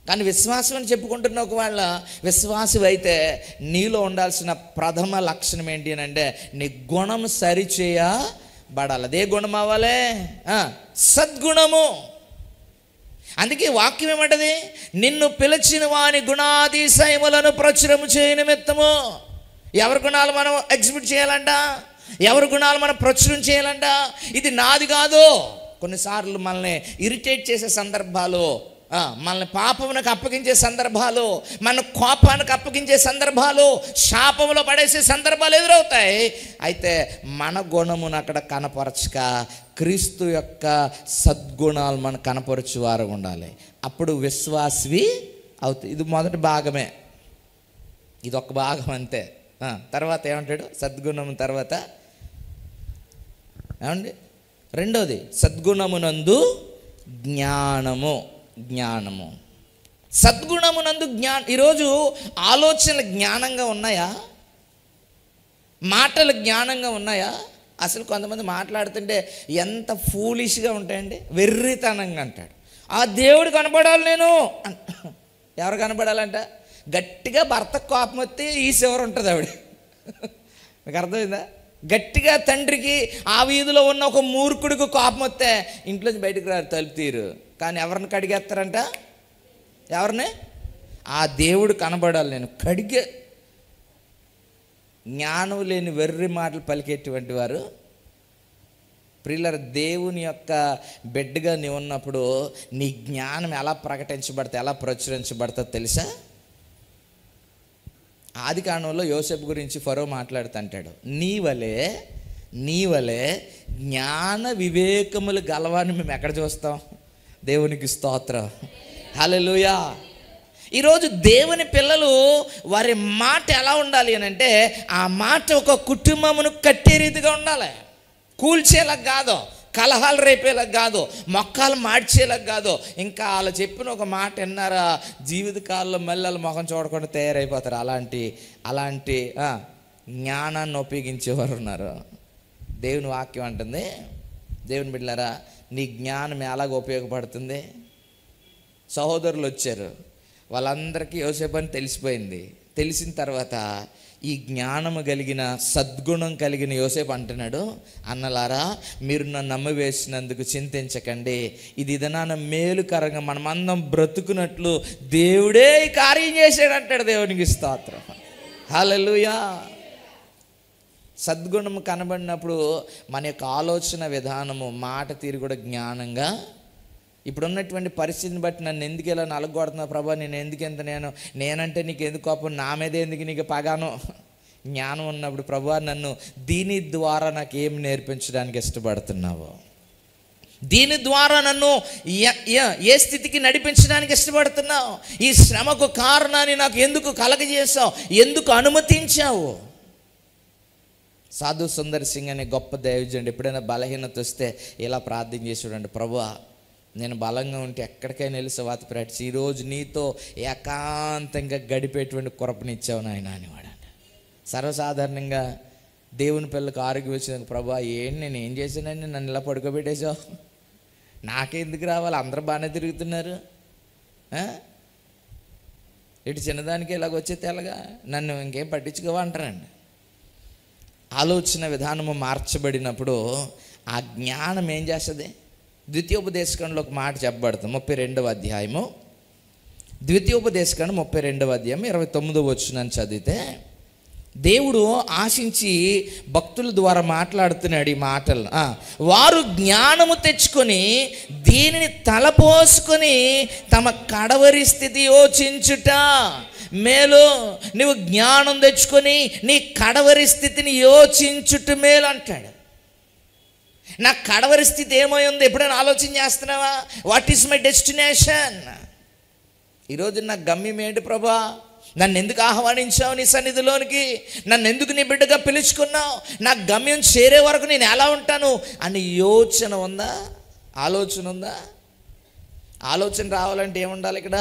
కానీ విశ్వాసం అని చెప్పుకుంటున్న ఒకవేళ విశ్వాసం అయితే నీలో ఉండాల్సిన ప్రథమ లక్షణం ఏంటి అని అంటే నీ గుణం సరిచేయబడాలి. అదే గుణం అవ్వాలి, సద్గుణము. అందుకే వాక్యం ఏమంటది, నిన్ను పిలిచిన వాని గుణాతిశయములను ప్రచురము చేయ నిమిత్తము. ఎవరి గుణాలు మనం ఎగ్జిబిట్ చేయాలంట, ఎవరి గుణాలు మనం ప్రచురం చేయాలంట. ఇది నాది కాదు. కొన్నిసార్లు మనల్ని ఇరిటేట్ చేసే సందర్భాలు, మనల్ని పాపమునకు అప్పగించే సందర్భాలు, మన కోపానికి అప్పగించే సందర్భాలు, శాపంలో పడేసే సందర్భాలు ఎదురవుతాయి. అయితే మన గుణమును అక్కడ కనపరచక క్రీస్తు యొక్క సద్గుణాలు మనం కనపరచువారు ఉండాలి. అప్పుడు విశ్వాసివి అవుతాయి. ఇది మొదటి భాగమే, ఇది ఒక భాగం అంతే. తర్వాత ఏమంటాడు, సద్గుణము తర్వాత ఏమండి రెండోది సద్గుణమునందు జ్ఞానము. సద్గుణమునందు జ్ఞానం. ఈరోజు ఆలోచనలు జ్ఞానంగా ఉన్నాయా, మాటలు జ్ఞానంగా ఉన్నాయా? అసలు కొంతమంది మాట్లాడుతుంటే ఎంత ఫూలిష్గా ఉంటాయండి, వెర్రితనంగా అంటాడు. ఆ దేవుడు కనపడాలి నేను, ఎవరు కనపడాలంట? గట్టిగా భర్తకు కోపం వస్తే ఈ చివర ఉంటుంది ఆవిడ. మీకు అర్థమైందా? గట్టిగా తండ్రికి ఆ వీధిలో ఉన్న ఒక మూర్ఖుడికి కోపం వస్తే ఇంట్లోంచి బయటకు రారు, తలుపు తీరు. కానీ ఎవరిని కడిగేస్తారంట? ఎవరిని? ఆ దేవుడు కనబడాలి నేను కడిగే. జ్ఞానం లేని వెర్రి మాటలు పలికేటువంటి వారు ప్రియులారా, దేవుని యొక్క బిడ్డగా నీ ఉన్నప్పుడు నీ జ్ఞానం ఎలా ప్రకటించబడితే ఎలా ప్రచురించబడుతుందో తెలుసా? ఆది కాండంలో యోసేపు గురించి ఫరో మాట్లాడుతుంటాడు, నీ వలే జ్ఞాన వివేకములు గలవాన్ని మేము ఎక్కడ చూస్తాం? దేవునికి స్తోత్రం, హల్లెలూయా. ఈరోజు దేవుని పిల్లలు వారి మాట ఎలా ఉండాలి అని అంటే ఆ మాట ఒక కుటుంబమును కట్టే రీతిగా ఉండాలి, కూల్చేలా కాదు, కలహాలు రేపేలా కాదు, మొక్కలు మార్చేలా కాదు. ఇంకా వాళ్ళు చెప్పిన ఒక మాట విన్నారా, జీవితకాలంలో మళ్ళీ వాళ్ళ ముఖం చూడకుండా తయారైపోతారు. అలాంటి జ్ఞానాన్ని ఉపయోగించేవారు ఉన్నారు. దేవుని వాక్యం అంటుంది, దేవుని బిడ్డలారా, నీ జ్ఞానం ఎలాగ ఉపయోగపడుతుంది? సహోదరులు వచ్చారు, వాళ్ళందరికీ యోసేపు అని తెలిసిపోయింది. తెలిసిన తర్వాత ఈ జ్ఞానము కలిగిన సద్గుణం కలిగిన యోసేపు అంటున్నాడు, అన్నలారా మీరు నన్ను నమ్మవేసినందుకు చింతించకండి, ఇది ఇదనాన మేలుకరంగా మనమందరం బ్రతుకున్నట్లు దేవుడే ఈ కార్యం చేశాడు అంటాడు. దేవునికి స్తోత్రం, హల్లెలూయా. సద్గుణము కనబడినప్పుడు మన యొక్క ఆలోచన విధానము, మాట తీరు కూడా జ్ఞానంగా. ఇప్పుడున్నటువంటి పరిస్థితిని బట్టి నన్ను ఎందుకు ఇలా నలగొడుతున్నావు ప్రభా, నేనంటే నీకు ఎందుకు కోపం, నా మీద ఎందుకు నీకు పగాను? జ్ఞానం ఉన్నప్పుడు ప్రభువా నన్ను దీని ద్వారా నాకు ఏం నేర్పించడానికి ఇష్టపడుతున్నావు, దీని ద్వారా నన్ను ఏ స్థితికి నడిపించడానికి ఇష్టపడుతున్నావు, ఈ శ్రమకు కారణాన్ని నాకు ఎందుకు కలగజేసావు, ఎందుకు అనుమతించావు? సాధు సుందర్ సింగ్ అనే గొప్ప దైవజనుడు ఎప్పుడైనా బలహీనత వస్తే ఇలా ప్రార్థన చేసి చూడండి, ప్రభువా నేను బలంగా ఉంటే ఎక్కడికైనా వెళ్ళి సువార్త ప్రకటించి ఈరోజు నీతో ఏకాంతంగా గడిపేటువంటి కృపనిచ్చావు నాయన అనేవాడు. సర్వసాధారణంగా దేవుని పిల్లలకు ఆరోగ్యం వచ్చింది, ప్రభువా నేను ఏం చేశానండి, నన్ను ఇలా పడుకోబెట్టేసావు, నాకెందుకు రావాలి, అందరూ బాగానే తిరుగుతున్నారు, ఇటు చిన్నదానికి ఇలాగ వచ్చే తెల్లగా నన్ను ఇంకేం పట్టించుకోవా అంటారండి. ఆలోచన విధానము మార్చబడినప్పుడు ఆ జ్ఞానం ఏం చేస్తుంది? ద్వితీయోపదేశకాండలో ఒక మాట చెప్పబడుతుంది, 32వ అధ్యాయము, ద్వితీయోపదేశకాండం 32వ అధ్యాయం 29వ వచనం చదివితే దేవుడు ఆశించి భక్తుల ద్వారా మాట్లాడుతున్నాడు ఈ మాటలు. వారు జ్ఞానము తెచ్చుకొని దీనిని తలపోసుకొని తమ కడవరి స్థితి యోచించుట మేలు. నువ్వు జ్ఞానం తెచ్చుకొని నీ కడవరి స్థితిని యోచించుట మేలు అంటాడు. నా కడవరి స్థితి ఏమై ఉంది ఎప్పుడైనా ఆలోచన చేస్తున్నావా? What is my destination? ఈరోజు నా గమ్యం ఏంటి ప్రభా? నన్ను ఎందుకు ఆహ్వానించావు నీ సన్నిధిలోనికి? నన్ను ఎందుకు నీ బిడ్డగా పిలుచుకున్నావు? నా గమ్యం చేరే వరకు నేను ఎలా ఉంటాను అని యోచన ఉందా? ఆలోచన ఉందా? ఆలోచన రావాలంటే ఏముండాలి? ఇక్కడ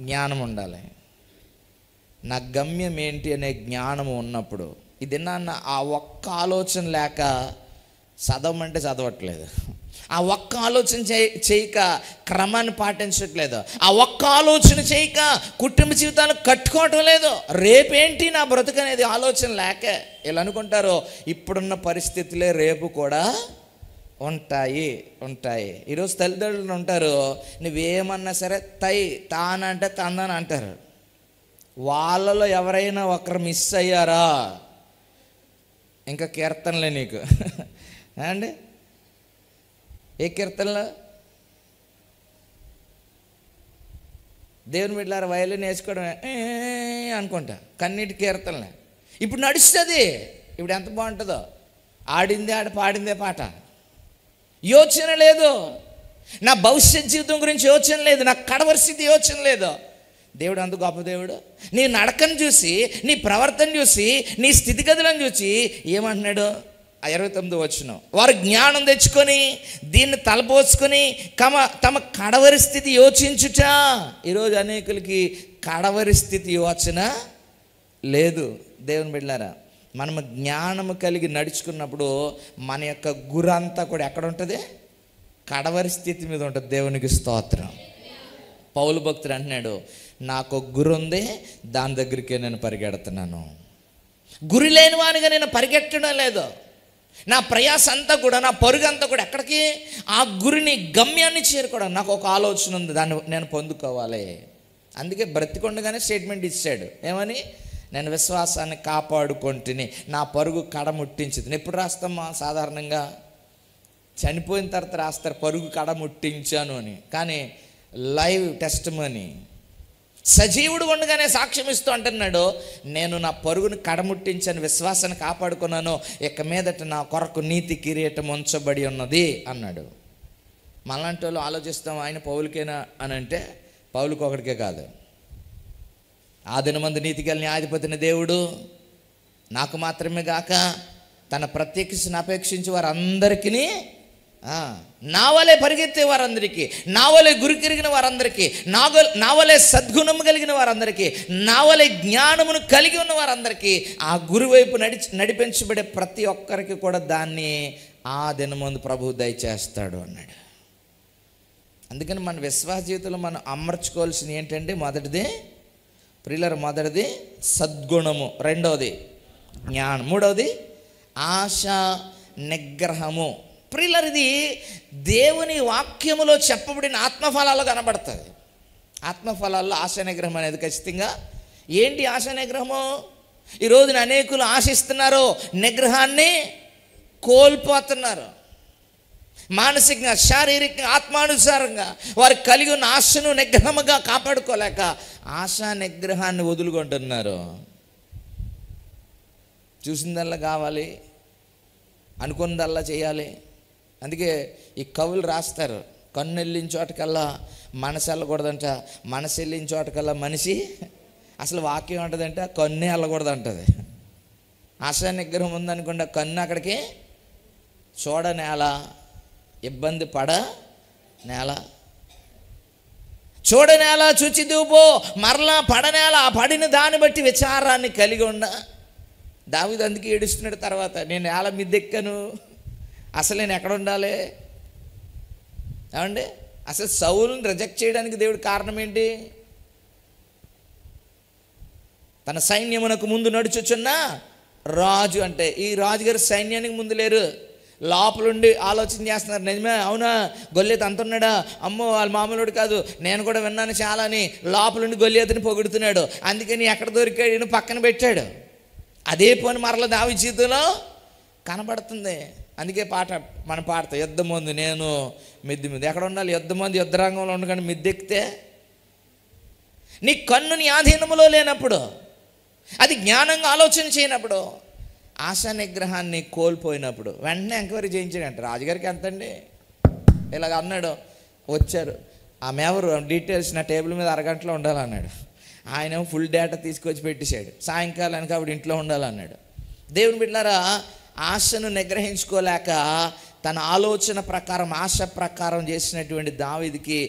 జ్ఞానం ఉండాలి. నా గమ్యం ఏంటి అనే జ్ఞానము ఉన్నప్పుడు, ఇది నాన్న ఆ ఒక్క ఆలోచన లేక చదవమంటే చదవట్లేదు, ఆ ఒక్క ఆలోచన చేయక క్రమాన్ని పాటించట్లేదు, ఆ ఒక్క ఆలోచన చేయక కుటుంబ జీవితాలు కట్టుకోవటం లేదు. రేపేంటి నా బ్రతుకు అనేది ఆలోచన లేక ఇలా అనుకుంటారు, ఇప్పుడున్న పరిస్థితులే రేపు కూడా ఉంటాయి. ఈరోజు తల్లిదండ్రులు ఉంటారు, నువ్వేమన్నా సరే తానంటే తందని అంటారు. వాళ్ళలో ఎవరైనా ఒకరు మిస్ అయ్యారా ఇంకా కీర్తనలే నీకు అండి. ఏ కీర్తనలో? దేవుని బిడ్డలారా వయలిన్ వేసుకోవడం అనుకుంటా, కన్నీటి కీర్తనలే. ఇప్పుడు నడుస్తుంది, ఇప్పుడు ఎంత బాగుంటుందో, పాడిందే పాట. యోచన లేదు, నా భవిష్యత్ జీవితం గురించి యోచన లేదు, నా కడవరిస్థితి యోచన లేదు. దేవుడు అంత గొప్ప దేవుడు. నీ నడకను చూసి, నీ ప్రవర్తన చూసి, నీ స్థితిగతులను చూసి ఏమంటున్నాడు? 29వ వచనం, వారు జ్ఞానం తెచ్చుకొని దీన్ని తలపోసుకొని తమ కడవరి స్థితి యోచించుట. ఈరోజు అనేకులకి కడవరి స్థితి యోచన లేదు. దేవుని బిడ్డలారా, మనము జ్ఞానము కలిగి నడుచుకున్నప్పుడు మన యొక్క గురంతా కూడా ఎక్కడ ఉంటుంది? కడవరి స్థితి మీద ఉంటుంది. దేవునికి స్తోత్రం. పౌలు భక్తుడు అంటున్నాడు, నాకు గురి ఉంది, దాని దగ్గరికే నేను పరిగెడుతున్నాను. గురి లేని వానిగా నేను పరిగెట్టడం లేదు. నా ప్రయాస అంతా కూడా, నా పరుగు అంతా కూడా ఎక్కడికి? ఆ గురిని, గమ్యాన్ని చేరుకోవడం. నాకు ఒక ఆలోచన ఉంది, దాన్ని నేను పొందుకోవాలి. అందుకే బ్రతికొండగానే స్టేట్మెంట్ ఇచ్చాడు, ఏమని? నేను విశ్వాసాన్ని కాపాడుకుంటుని నా పరుగు కడముట్టించింది. ఎప్పుడు రాస్తామా? సాధారణంగా చనిపోయిన తర్వాత రాస్తారు పరుగు కడముట్టించాను అని. కానీ లైవ్ టెస్టిమనీ, సజీవుడు ఉండగానే సాక్ష్యం ఇస్తూ అంటున్నాడు, నేను నా పరుగును కడముట్టించాను, విశ్వాసాన్ని కాపాడుకున్నాను, ఇక మీదట నా కొరకు నీతి కిరీటం ఉంచబడి ఉన్నది అన్నాడు. మళ్ళంటి వాళ్ళు ఆలోచిస్తాం, ఆయన పౌలుకేనా అని అంటే పౌలుకు ఒకడికే కాదు, ఆ దినమందు నీతిగల న్యాయాధిపతిని దేవుడు నాకు మాత్రమే గాక తన ప్రత్యక్షను అపేక్షించి వారందరికీ నా వలె పరిగెత్తే వారందరికీ, నా వలె గురికిరిగిన వారందరికీ, నా వలె సద్గుణము కలిగిన వారందరికీ, నా వలె జ్ఞానమును కలిగి ఉన్న వారందరికీ, ఆ గురువైపు నడిపించబడే ప్రతి ఒక్కరికి కూడా దాన్ని ఆ దినమందు ప్రభువు దయచేస్తాడు అన్నాడు. అందుకని మన విశ్వాస జీవితంలో మనం అమర్చుకోవాల్సింది ఏంటంటే, మొదటిది సద్గుణము, రెండవది జ్ఞానం, మూడవది ఆశ నిగ్రహము. ప్రియులారా, ఇది దేవుని వాక్యములో చెప్పబడిన ఆత్మఫలాల్లో కనబడుతుంది. ఆత్మఫలాల్లో ఆశ నిగ్రహం అనేది ఖచ్చితంగా. ఏంటి ఆశ నిగ్రహము? ఈరోజున అనేకులు ఆశిస్తున్నారు, నిగ్రహాన్ని కోల్పోతున్నారు. మానసికంగా, శారీరకంగా, ఆత్మానుసారంగా వారు కలిగి ఉన్న ఆశను నిగ్రహముగా కాపాడుకోలేక ఆశా నిగ్రహాన్ని వదులుకుంటున్నారు. చూసిందల్లా కావాలి, అనుకున్నదల్లా చేయాలి. అందుకే ఈ కవులు రాస్తారు, కన్ను వెళ్ళిన చోటకల్లా మనసు వెళ్ళకూడదంట, మనసు వెళ్ళిన చోటకల్లా మనిషి. అసలు వాక్యం ఉంటుందంటే కన్నే వెళ్ళకూడదంటది. ఆశా నిగ్రహం ఉందనుకోండి, కన్ను అక్కడికి చూడ నేల, ఇబ్బంది పడ నేల, చూడ నేల చూచిదుపో, మరలా పడనేల, ఆ పడిన దాన్ని బట్టి విచారాన్ని కలిగి ఉన్న దావీదు అందుకే ఏడుస్తున్నాడు. తర్వాత నేను నేల మిద్దెక్కాను, అసలు నేను ఎక్కడ ఉండాలి? ఏమండి, అసలు సౌలుని రిజెక్ట్ చేయడానికి దేవుడి కారణం ఏంటి? తన సైన్యమునకు ముందు నడుచుచున్న రాజు అంటే, ఈ రాజుగారు సైన్యానికి ముందు లేరు, లోపలుండి ఆలోచన చేస్తున్నారు. నిజమే, అవునా, గొల్లియతు అంటున్నాడా? అమ్మో వాళ్ళ మామూలుడు కాదు, నేను కూడా విన్నాను చాలా అని లోపలుండి గొల్లియతుని పొగుడుతున్నాడు. అందుకని ఎక్కడ దొరికాడు పక్కన పెట్టాడు. అదే పని మరల దావీదు జీవితంలో కనబడుతుంది. అందుకే పాట మనం పాడతాం, యుద్ధం ముందు నేను మిద్ది మీద. ఎక్కడ ఉండాలి? యుద్ధం ముందు యుద్ధరంగంలో ఉండగానే మిద్దెక్కితే నీ కన్ను నీ ఆధీనములో లేనప్పుడు, అది జ్ఞానంగా ఆలోచన చేయనప్పుడు, ఆశా నిగ్రహాన్ని కోల్పోయినప్పుడు వెంటనే ఎంక్వైరీ చేయించాడంట. రాజుగారికి ఎంతండి ఇలాగ అన్నాడు. వచ్చారు, ఆమె ఎవరు డీటెయిల్స్ నా టేబుల్ మీద అరగంటలో ఉండాలన్నాడు. ఆయన ఫుల్ డేటా తీసుకొచ్చి పెట్టేశాడు. సాయంకాలానికి ఆవిడ ఇంట్లో ఉండాలన్నాడు. దేవుని బిడ్డలారా, ఆశను నిగ్రహించుకోలేక తన ఆలోచన ప్రకారం, ఆశ ప్రకారం చేసినటువంటి దావీదుకి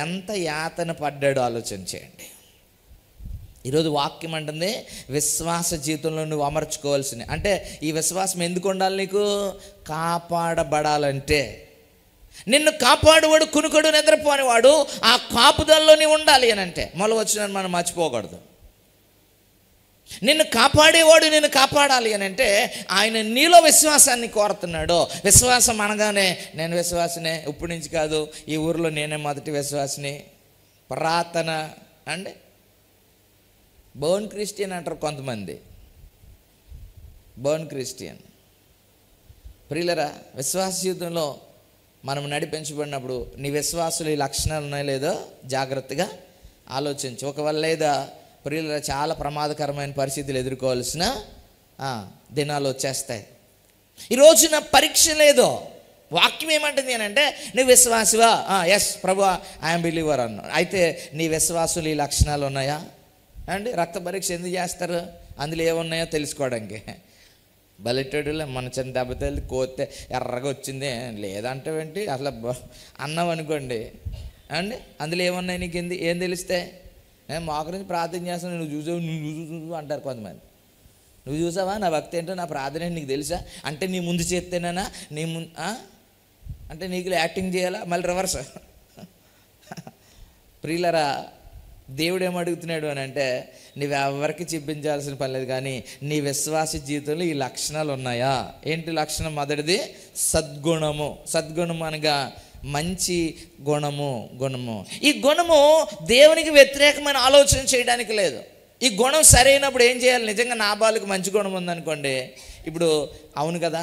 ఎంత యాతన పడ్డాడో ఆలోచన చేయండి. ఈరోజు వాక్యం అంటుంది, విశ్వాస జీవితంలో నువ్వు అమర్చుకోవాల్సింది. అంటే ఈ విశ్వాసం ఎందుకు ఉండాలి? నీకు కాపాడబడాలంటే. నిన్ను కాపాడువాడు కునుకడు నిద్రపోనివాడు ఆ కాపుదల్లోనే ఉండాలి అని అంటే, మొదలు వచ్చిన మనం మర్చిపోకూడదు. నిన్ను కాపాడేవాడు నిన్ను కాపాడాలి అని అంటే ఆయన నీలో విశ్వాసాన్ని కోరుతున్నాడు. విశ్వాసం అనగానే నేను విశ్వాసనే, ఇప్పటి నుంచి కాదు, ఈ ఊరిలో నేనే మొదటి విశ్వాసిని, ప్రార్థన అండి, బోర్న్ క్రిస్టియన్ అంటారు కొంతమంది, బోర్న్ క్రిస్టియన్. ప్రియులరా, విశ్వాస జీవితంలో మనం నడిపించబడినప్పుడు నీ విశ్వాసులు ఈ లక్షణాలు ఉన్నాయో లేదో జాగ్రత్తగా ఆలోచించు. ఒకవేళ లేదా ప్రియులరా, చాలా ప్రమాదకరమైన పరిస్థితులు ఎదుర్కోవాల్సిన దినాలు వచ్చేస్తాయి. ఈరోజు పరీక్ష లేదో, వాక్యం ఏమంటుంది అని అంటే, నువ్వు విశ్వాసివా? ఎస్ ప్రభు, ఐఎమ్ బిలీవర్ అన్నా. అయితే నీ విశ్వాసులు ఈ లక్షణాలు ఉన్నాయా అండి? రక్త పరీక్ష ఎందుకు చేస్తారు? అందులో ఏమున్నాయో తెలుసుకోవడానికి. బలెట్టడులే మన చిన్న దెబ్బతల్లి కోస్తే ఎర్రగా వచ్చింది లేదంటే ఏంటి అసలు అన్నాం అనుకోండి అండి, అందులో ఏమున్నాయి నీకు ఏం తెలిస్తే? నేను మా గురించి ప్రార్థన చేస్తాను, నువ్వు చూసావు అంటారు కొంతమంది. నువ్వు చూసావా నా భక్తి ఏంటో, నా ప్రార్థన ఏంటి నీకు తెలుసా? అంటే నీ ముందు చేస్తేనా, నీ ముందు అంటే నీకు యాక్టింగ్ చేయాలా? మళ్ళీ రివర్స్. ప్రియులరా, దేవుడు ఏమడుగుతున్నాడు అని అంటే, నువ్వెవరికి చూపించాల్సిన పని లేదు, కానీ నీ విశ్వాస జీవితంలో ఈ లక్షణాలు ఉన్నాయా? ఏంటి లక్షణం? మొదటిది సద్గుణము. సద్గుణము అనగా మంచి గుణము. ఈ గుణము దేవునికి వ్యతిరేకమైన ఆలోచన చేయడానికి లేదు. ఈ గుణం సరైనప్పుడు ఏం చేయాలి? నిజంగా నాబాలుకు మంచి గుణం ఉందనుకోండి, ఇప్పుడు అవును కదా,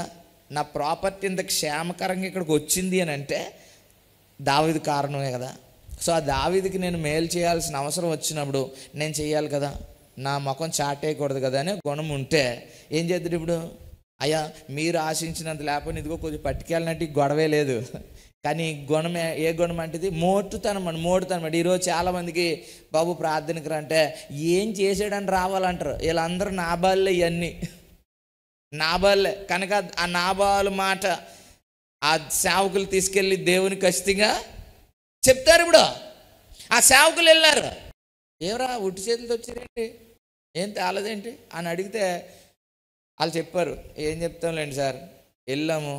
నా ప్రాపర్టీ ఇంత క్షేమకరంగా ఇక్కడికి వచ్చింది అని అంటే దావీదు కారణమే కదా. సో ఆ దావీదుకి నేను మేలు చేయాల్సిన అవసరం వచ్చినప్పుడు నేను చేయాలి కదా, నా ముఖం చాటేయకూడదు కదా అని గుణం ఉంటే ఏం చేద్దాడు? ఇప్పుడు అయ్యా మీరు ఆశించినంత లేకపోతే ఇదిగో కొంచెం పట్టుకెళ్ళినట్టు గొడవే లేదు. కానీ గుణం ఏ గుణం అంటే మోటుతనం అండి. ఈరోజు చాలామందికి బాబు ప్రార్థనకు రంటే ఏం చేసాడని రావాలంటారు. వీళ్ళందరూ నాబాలే, ఇవన్నీ నాబాలే కనుక ఆ నాబాలు మాట ఆ సేవకులు తీసుకెళ్ళి దేవుని ఖచ్చితంగా చెప్తారు. ఇప్పుడు ఆ సేవకులు వెళ్ళారు, ఏమరా ఉట్టి చేతులతో వచ్చారేంటి, ఏం తేలదేంటి అని అడిగితే వాళ్ళు చెప్పారు, ఏం చెప్తాంలేండి సార్, వెళ్ళాము,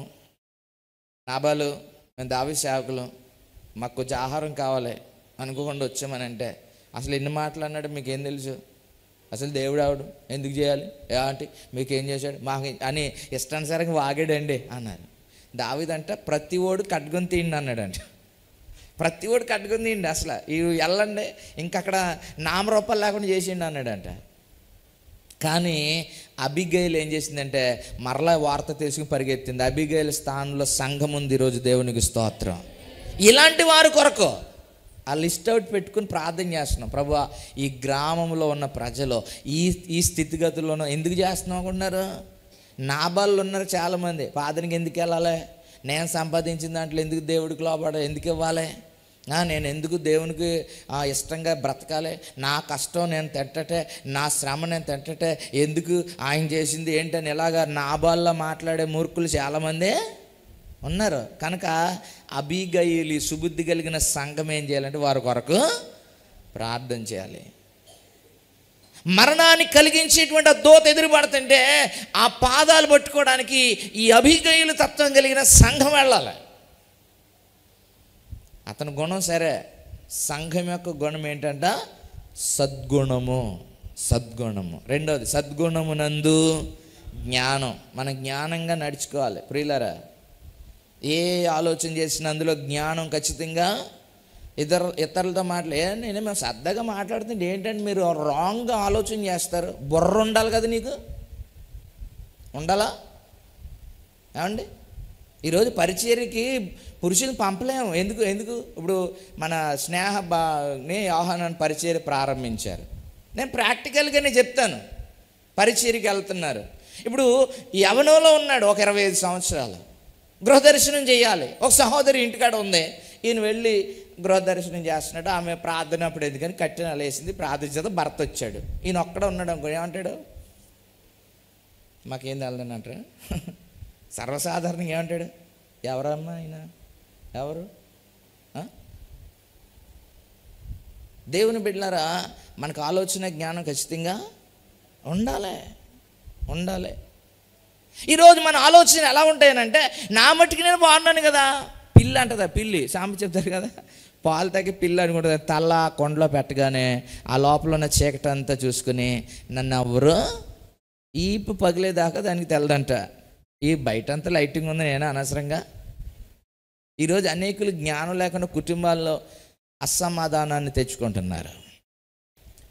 నాబాలు మేము దావీదు సేవకులు, మాకు కొంచెం ఆహారం కావాలి అనుకోకుండా వచ్చామని అంటే, అసలు ఎన్ని మాటలు అన్నాడు మీకేం తెలుసు, అసలు దేవుడు ఆవిడు ఎందుకు చేయాలి, అంటే మీకేం చేశాడు మాకు అని ఇష్టానుసారంగా వాగాడండి అన్నారు. దావీదంట ప్రతి ఓడు కట్టుకొని తీయండి అన్నాడంట. ప్రతి ఓడు కట్టుకొని తీయండి, అసలు ఇవి వెళ్ళండి ఇంకక్కడ నామరూపాలు లేకుండా చేసిండి అన్నాడంట. కానీ అబిగైల్ ఏం చేసిందంటే మరలా వార్త తెలుసుకుని పరిగెత్తింది. అబిగైల్ స్థానంలో సంఘం ఉంది ఈరోజు. దేవునికి స్తోత్రం. ఇలాంటి వారి కొరకు ఆ లిస్ట్ అవుట్ పెట్టుకుని ప్రార్థన చేస్తున్నాం. ప్రభువా ఈ గ్రామంలో ఉన్న ప్రజలు ఈ స్థితిగతుల్లోనూ ఎందుకు చేస్తున్నాం అనుకుంటున్నారు? నాబాళ్ళు ఉన్నారు చాలామంది, ప్రార్థనకి ఎందుకు వెళ్ళాలి, నేను సంపాదించిన దాంట్లో ఎందుకు దేవుడికి లోపడ ఎందుకు ఇవ్వాలి, నేను ఎందుకు దేవునికి ఇష్టంగా బ్రతకాలి, నా కష్టం నేను తింటటే, నా శ్రమ నేను తింటటే, ఎందుకు ఆయన చేసింది ఏంటని ఇలాగా నాబాల్లో మాట్లాడే మూర్ఖులు చాలామంది ఉన్నారు. కనుక అబీగయీలు సుబుద్ధి కలిగిన సంఘం ఏం చేయాలంటే వారి కొరకు ప్రార్థన చేయాలి. మరణాన్ని కలిగించేటువంటి ఆ దోత ఎదురుపడుతుంటే ఆ పాదాలు పట్టుకోవడానికి ఈ అబీగయీలు తత్వం కలిగిన సంఘం వెళ్ళాలి. అతని గుణం సరే, సంఘం యొక్క గుణం ఏంటంట సద్గుణము. సద్గుణము. రెండవది సద్గుణమునందు జ్ఞానం. మనం జ్ఞానంగా నడుచుకోవాలి ప్రియులారా. ఏ ఆలోచన చేసినా అందులో జ్ఞానం ఖచ్చితంగా. ఇతరులతో నేనే మేము శ్రద్ధగా మాట్లాడుతుంటే ఏంటంటే మీరు రాంగ్గా ఆలోచన చేస్తారు. బుర్ర ఉండాలి కదా, నీకు ఉండాలా ఏమండి? ఈరోజు పరిచర్యకి పురుషుని పంపలేము. ఎందుకు ఇప్పుడు మన స్నేహని యోహానాన్ని పరిచర్య ప్రారంభించారు. నేను ప్రాక్టికల్గానే చెప్తాను. పరిచర్యకి వెళ్తున్నారు. ఇప్పుడు యవనంలో ఉన్నాడు, ఒక 25 సంవత్సరాలు, గృహదర్శనం చేయాలి. ఒక సహోదరి ఇంటికాడ ఉంది, ఈయన వెళ్ళి గృహదర్శనం చేస్తున్నాడు. ఆమె ప్రార్థన అప్పుడు ఎందుకని కట్టినాలు వేసింది, ప్రార్థించేత భర్త వచ్చాడు. ఈయన ఒక్కడ ఉన్నాడు అనుకో, ఏమంటాడు, మాకేం తెలదని అంటారు. సర్వసాధారణంగా ఏమంటాడు, ఎవరమ్మా ఆయన, ఎవరు? దేవుని బిడ్డలారా, మనకు ఆలోచన జ్ఞానం ఖచ్చితంగా ఉండాలి. ఈరోజు మన ఆలోచన ఎలా ఉంటాయనంటే, నా మట్టుకు నేను బాగున్నాను కదా, పిల్లి అంటదా, పిల్లి సామెత చెప్తారు కదా, పాలు తగ్గి పిల్లి అనుకుంటుంది. తల కొండలో పెట్టగానే ఆ లోపల ఉన్న చీకటి అంతా చూసుకుని నన్ను ఎవరు ఈపు పగిలేదాకా దానికి తెలదంట. ఈ బయట అంతా లైటింగ్ ఉంది, నేను అనవసరంగా. ఈరోజు అనేకులు జ్ఞానం లేకుండా కుటుంబాల్లో అసమాధానాన్ని తెచ్చుకుంటున్నారు.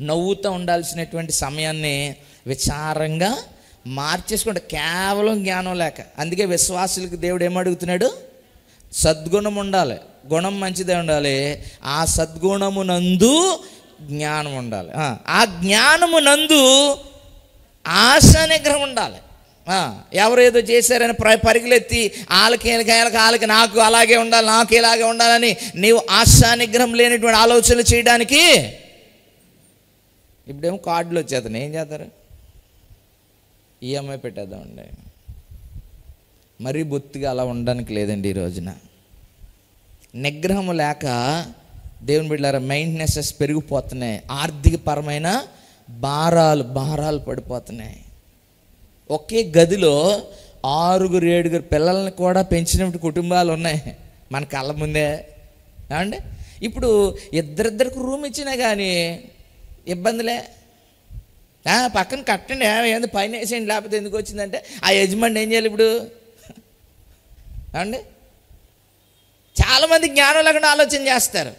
నవ్వుతూ ఉండాల్సినటువంటి సమయాన్ని విచారంగా మార్చేసుకుంటే కేవలం జ్ఞానం లేక. అందుకే విశ్వాసులకు దేవుడు ఏమడుగుతున్నాడు, సద్గుణం ఉండాలి. గుణం మంచిదే ఉండాలి, ఆ సద్గుణమునందు జ్ఞానం ఉండాలి. ఆ జ్ఞానమునందు ఆశా నిగ్రహం ఉండాలి. ఎవరు ఏదో చేశారని పరిగెత్తి వాళ్ళకి నాకు అలాగే ఉండాలి, నాకు ఇలాగే ఉండాలని నీవు ఆశా నిగ్రహం లేనిటువంటి ఆలోచనలు చేయడానికి ఇప్పుడేమో కార్డులు వచ్చేతను ఏం చేస్తారు, ఈఎంఐ పెట్టేద్దామండి. మరీ బొత్తిగా అలా ఉండడానికి లేదండి. ఈ రోజున నిగ్రహము లేక దేవుని బిడ్డలారా మెయింటెనెన్సెస్ పెరిగిపోతున్నాయి. ఆర్థికపరమైన భారాలు పడిపోతున్నాయి. ఒకే గదిలో 6-7 పిల్లల్ని కూడా పెంచినటువంటి కుటుంబాలు ఉన్నాయి మన కళ్ళ ముందే. ఏమండి, ఇప్పుడు ఇద్దరికి రూమ్ ఇచ్చినా కానీ ఇబ్బందులే. పక్కన కట్టండి, ఏంది పైన వేసేయండి, లేకపోతే ఎందుకు వచ్చిందంటే ఆ యజమాని ఏం చేయాలి ఇప్పుడు? ఏమండి, చాలామంది జ్ఞానం లేకుండా ఆలోచన చేస్తారు.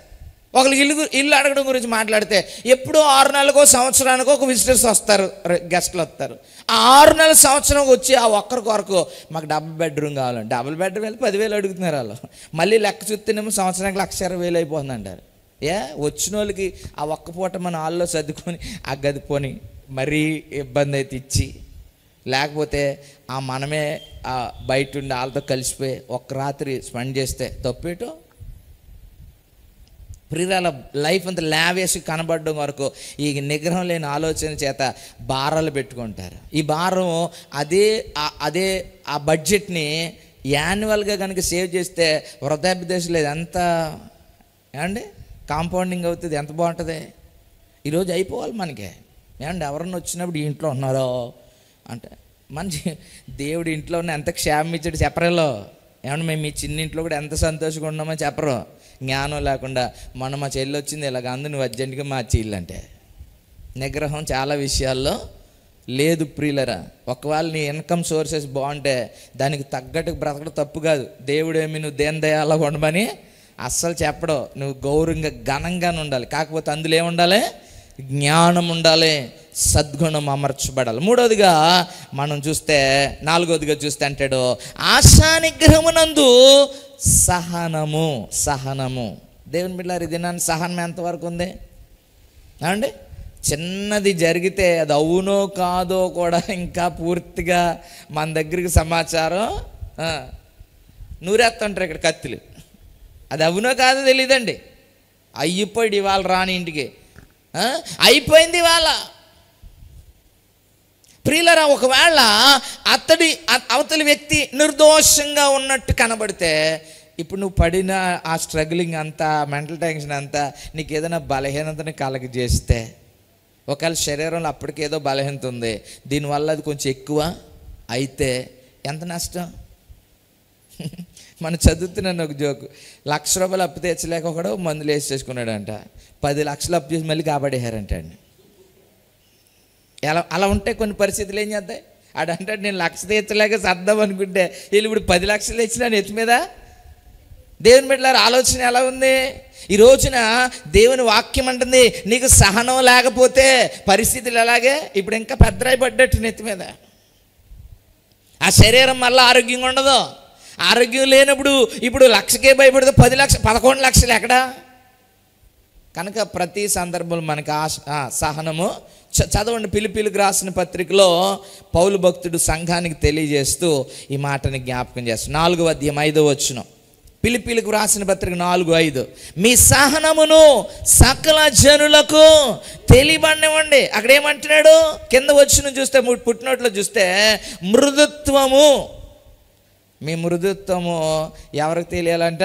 ఒకరికి ఇల్లు అడగడం గురించి మాట్లాడితే ఎప్పుడో 6 నెలలకో సంవత్సరానికో ఒక విజిటర్స్ వస్తారు, గెస్ట్లు వస్తారు. ఆ 6 నెలల సంవత్సరం వచ్చి ఆ ఒక్కరి కొరకు మాకు డబుల్ బెడ్రూమ్ కావాలండి. డబుల్ బెడ్రూమ్ వెళ్ళి 10,000 అడుగుతున్నారు వాళ్ళు. మళ్ళీ లెక్క చూస్తేనేమో సంవత్సరానికి 1,20,000 అయిపోతుంది అంటారు. వచ్చిన వాళ్ళకి ఆ ఒక్క పూట మన హాల్లో సర్దుకొని ఆ గది పోని మరీ ఇబ్బంది అయితే ఇచ్చి, లేకపోతే ఆ మనమే బయట ఉండి వాళ్ళతో కలిసిపోయి ఒక్క రాత్రి స్పెండ్ చేస్తే తప్పేటో. ప్రియుల లైఫ్ అంతా లావేసి కనబడడం వరకు ఈ నిగ్రహం లేని ఆలోచన చేత భారాలు పెట్టుకుంటారు. ఈ భారం అదే ఆ బడ్జెట్ని యాన్యువల్గా కనుక సేవ్ చేస్తే వృద్ధాప్య దశలో ఎంత ఏమండి కాంపౌండింగ్ అవుతుంది, ఎంత బాగుంటుంది. ఈరోజు అయిపోవాలి మనకి. ఏమండి ఎవరన్నా వచ్చినప్పుడు ఈ ఇంట్లో ఉన్నారో అంటే మంచి దేవుడి ఇంట్లో ఉన్న ఎంత క్షేమం ఇచ్చాడు చెప్పరేలో. ఏమన్నా మేము మీ చిన్న ఇంట్లో కూడా ఎంత సంతోషంగా ఉన్నామో చెప్పరు. జ్ఞానం లేకుండా మొన్న మా చెల్లి వచ్చింది ఇలాగ అందు నువ్వు అర్జెంటుగా మా చెల్లి అంటే నిగ్రహం చాలా విషయాల్లో లేదు ప్రియులరా. ఒకవేళ నీ ఇన్కమ్ సోర్సెస్ బాగుంటే దానికి తగ్గట్టుకు బ్రతకడం తప్పు కాదు. దేవుడేమి నువ్వు దేని దయాలా ఉండమని అస్సలు చెప్పడం. నువ్వు గౌరవంగా ఘనంగానే ఉండాలి. కాకపోతే అందులో ఏముండాలి? జ్ఞానం ఉండాలి, సద్గుణం అమర్చబడాలి. మూడవదిగా మనం చూస్తే, నాలుగవదిగా చూస్తే అంటాడు ఆశా నిగ్రహమునందు సహనము. సహనము దేవుని బిడ్డలారా, ఇది నన్ను సహనం ఎంతవరకు ఉంది అండి? చిన్నది జరిగితే అది అవునో కాదో కూడా ఇంకా పూర్తిగా మన దగ్గరికి సమాచారం నూరేస్తుంటారు ఇక్కడ కత్తులు. అది అవునో కాదో తెలియదండి. అయిపోయి ఇవాళ రాని ఇంటికి అయిపోయింది ఇవాళ. ప్రియులరా, ఒకవేళ అవతలి వ్యక్తి నిర్దోషంగా ఉన్నట్టు కనబడితే ఇప్పుడు నువ్వు పడిన ఆ స్ట్రగ్లింగ్ అంతా, మెంటల్ టెన్షన్ అంతా నీకు ఏదైనా బలహీనతని కలగజేస్తే, ఒకవేళ శరీరంలో అప్పటికేదో బలహీనత ఉంది, దీనివల్ల అది కొంచెం ఎక్కువ అయితే ఎంత నష్టం. మనం చదువుతున్నాను ఒక జోకు. 1,00,000 రూపాయలు అప్పు తెచ్చలేక ఒకడు మందులు వేసి చేసుకున్నాడంట. 10 లక్షలు అప్పు చేసి మళ్ళీ కాబడేశారంట అండి. అలా ఉంటే కొన్ని పరిస్థితులు ఏం చేద్దాయి? ఆడంటాడు నేను 1,00,000 తెచ్చలేక సర్దాం అనుకుంటే వీళ్ళు ఇప్పుడు 10 లక్షలు తెచ్చినా నెత్తి మీద. దేవుని బిడ్డలారా, ఆలోచన ఎలా ఉంది? ఈ రోజున దేవుని వాక్యం అంటుంది నీకు సహనం లేకపోతే పరిస్థితులు ఎలాగే ఇప్పుడు ఇంకా పెద్దరాయి పడ్డట్టు నెత్తి మీద. ఆ శరీరం మళ్ళీ ఆరోగ్యంగా ఉండదు. ఆరోగ్యం లేనప్పుడు ఇప్పుడు 1,00,000కే భయపడితే 10 లక్షలు 11 లక్షలు ఎక్కడా? కనుక ప్రతి సందర్భంలో మనకి సహనము చదవండి. పిలిపిలికి రాసిన పత్రికలో పౌలు భక్తుడు సంఘానికి తెలియజేస్తూ ఈ మాటని జ్ఞాపకం చేస్తాడు. 4వ అధ్యాయం 5వ వచనం. పిలిపిలికి రాసిన పత్రిక 4:5. మీ సహనమును సకల జనులకు తెలియబడినివ్వండి. అక్కడ ఏమంటున్నాడు? కింద వచ్చిన చూస్తే పుట్టినట్లు చూస్తే మృదుత్వము. మీ మృదుత్వము ఎవరికి తెలియాలంట?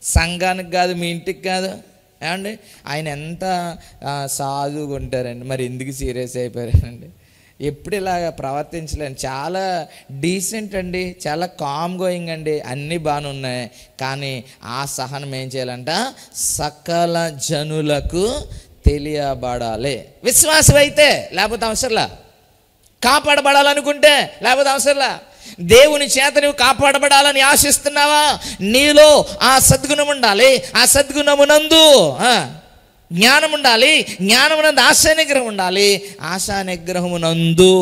సంఘానికి కాదు, మీ ఇంటికి కాదు. ఏమండి ఆయన ఎంత సాధుగా ఉంటారండి, మరి ఎందుకు సీరియస్ అయిపోయారండి? ఎప్పుడు ఇలాగ ప్రవర్తించలేను. చాలా డీసెంట్ అండి, చాలా కామ్ గోయింగ్ అండి, అన్నీ బాగానే ఉన్నాయి. కానీ ఆ సహనం ఏం చేయాలంట? సకల జనులకు తెలియబడాలి. విశ్వాసం అయితే లేకపోతే అవసరంలా, కాపాడబడాలనుకుంటే లేకపోతే అవసరంలా. దేవుని చేత నువ్వు కాపాడబడాలని ఆశిస్తున్నావా? నీలో ఆ సద్గుణం ఉండాలి. ఆ సద్గుణమునందు జ్ఞానం ఉండాలి. జ్ఞానమునందు ఆశా నిగ్రహం ఉండాలి. ఆశా నిగ్రహమునందు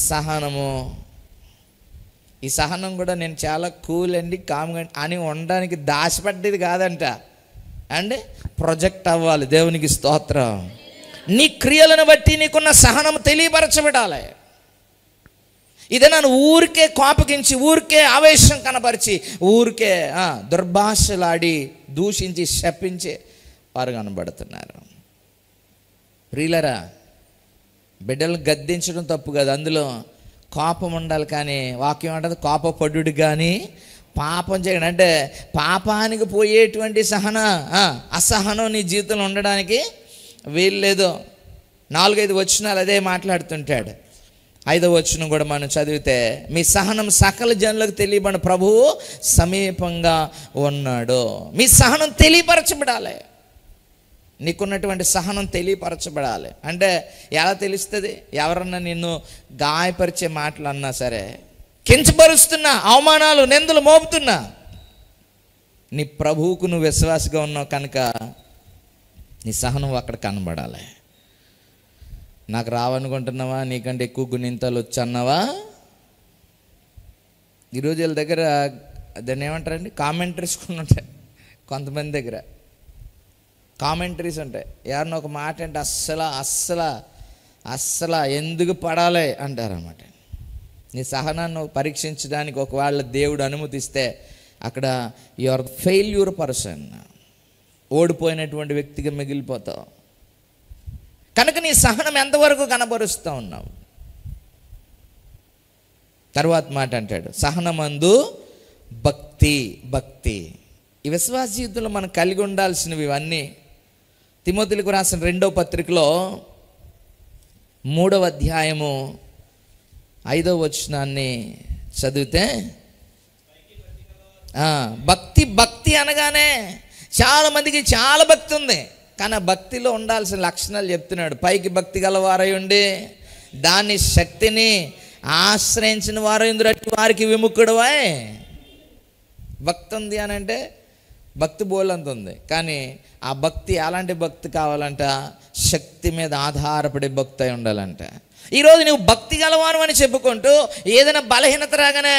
సహనము. ఈ సహనం కూడా నేను చాలా కూల్ అండి, కామ్గా అని ఉండడానికి దాచిపడ్డది కాదంట అండి, ప్రొజెక్ట్ అవ్వాలి. దేవునికి స్తోత్రం. నీ క్రియలను బట్టి నీకున్న సహనం తెలియపరచబడాలి. ఇదే నన్ను ఊరికే కోపగించి, ఊరికే ఆవేశం కనపరిచి, ఊరికే దుర్భాషలాడి దూషించి శపించి వారు కనబడుతున్నారు. ప్రియులరా, బిడ్డలను గద్దించడం తప్పు కాదు, అందులో కోపం ఉండాలి. కానీ వాక్యం అంటది కోపపడుడు కానీ పాపం చేయడం. అంటే పాపానికి పోయేటువంటి అసహనం నీ జీవితంలో ఉండడానికి వీల్లేదు. 4-5 వచనాలు అదే మాట్లాడుతుంటాడు. 5వ వచనం కూడా మనం చదివితే మీ సహనం సకల జనులకు తెలియబడిన ప్రభువు సమీపంగా ఉన్నాడు. మీ సహనం తెలియపరచబడాలి. నీకున్నటువంటి సహనం తెలియపరచబడాలి. అంటే ఎలా తెలుస్తుంది? ఎవరన్నా నిన్ను గాయపరిచే మాటలు అన్నా సరే, కించపరుస్తున్నా, అవమానాలు నిందలు మోపుతున్నా, నీ ప్రభువుకు నువ్వు విశ్వాసగా ఉన్నావు కనుక నీ సహనం అక్కడ కనబడాలి. నాకు రావనుకుంటున్నావా? నీకంటే ఎక్కువ గుణింతాలు వచ్చన్నావా? ఈరోజు వీళ్ళ దగ్గర దాన్ని ఏమంటారండి, కామెంటరీస్ కొన్ని ఉంటాయి. కొంతమంది దగ్గర కామెంటరీస్ ఉంటాయి. ఎవరినో ఒక మాట అంటే అస్సలు ఎందుకు పడాలి అంటారన్నమాట. నీ సహనాన్ని పరీక్షించడానికి ఒకవేళ దేవుడు అనుమతిస్తే అక్కడ యు ఆర్ ఫెయిల్యూర్ పర్సన్, ఓడిపోయినటువంటి వ్యక్తిగా మిగిలిపోతావు. కనుక నీ సహనం ఎంతవరకు కనబరుస్తూ ఉన్నావు? తర్వాత మాట అంటాడు సహనమందు భక్తి. భక్తి ఈ విశ్వాస జీవితంలో మనం కలిగి ఉండాల్సినవి ఇవన్నీ. తిమోతిలకు రాసిన 2వ పత్రికలో 3వ అధ్యాయము 5వ వచనాన్ని చదివితే భక్తి అనగానే చాలామందికి చాలా భక్తి ఉంది, కానీ భక్తిలో ఉండాల్సిన లక్షణాలు చెప్తున్నాడు. పైకి భక్తి గలవారై ఉండి దాని శక్తిని ఆశ్రయించిన వారికి విముఖుడువై. భక్తి ఉంది అని అంటే భక్తి బోలంత ఉంది, కానీ ఆ భక్తి ఎలాంటి భక్తి కావాలంట? శక్తి మీద ఆధారపడే భక్తి అయి ఉండాలంట. ఈరోజు నువ్వు భక్తి గలవాను అని చెప్పుకుంటూ ఏదైనా బలహీనత రాగానే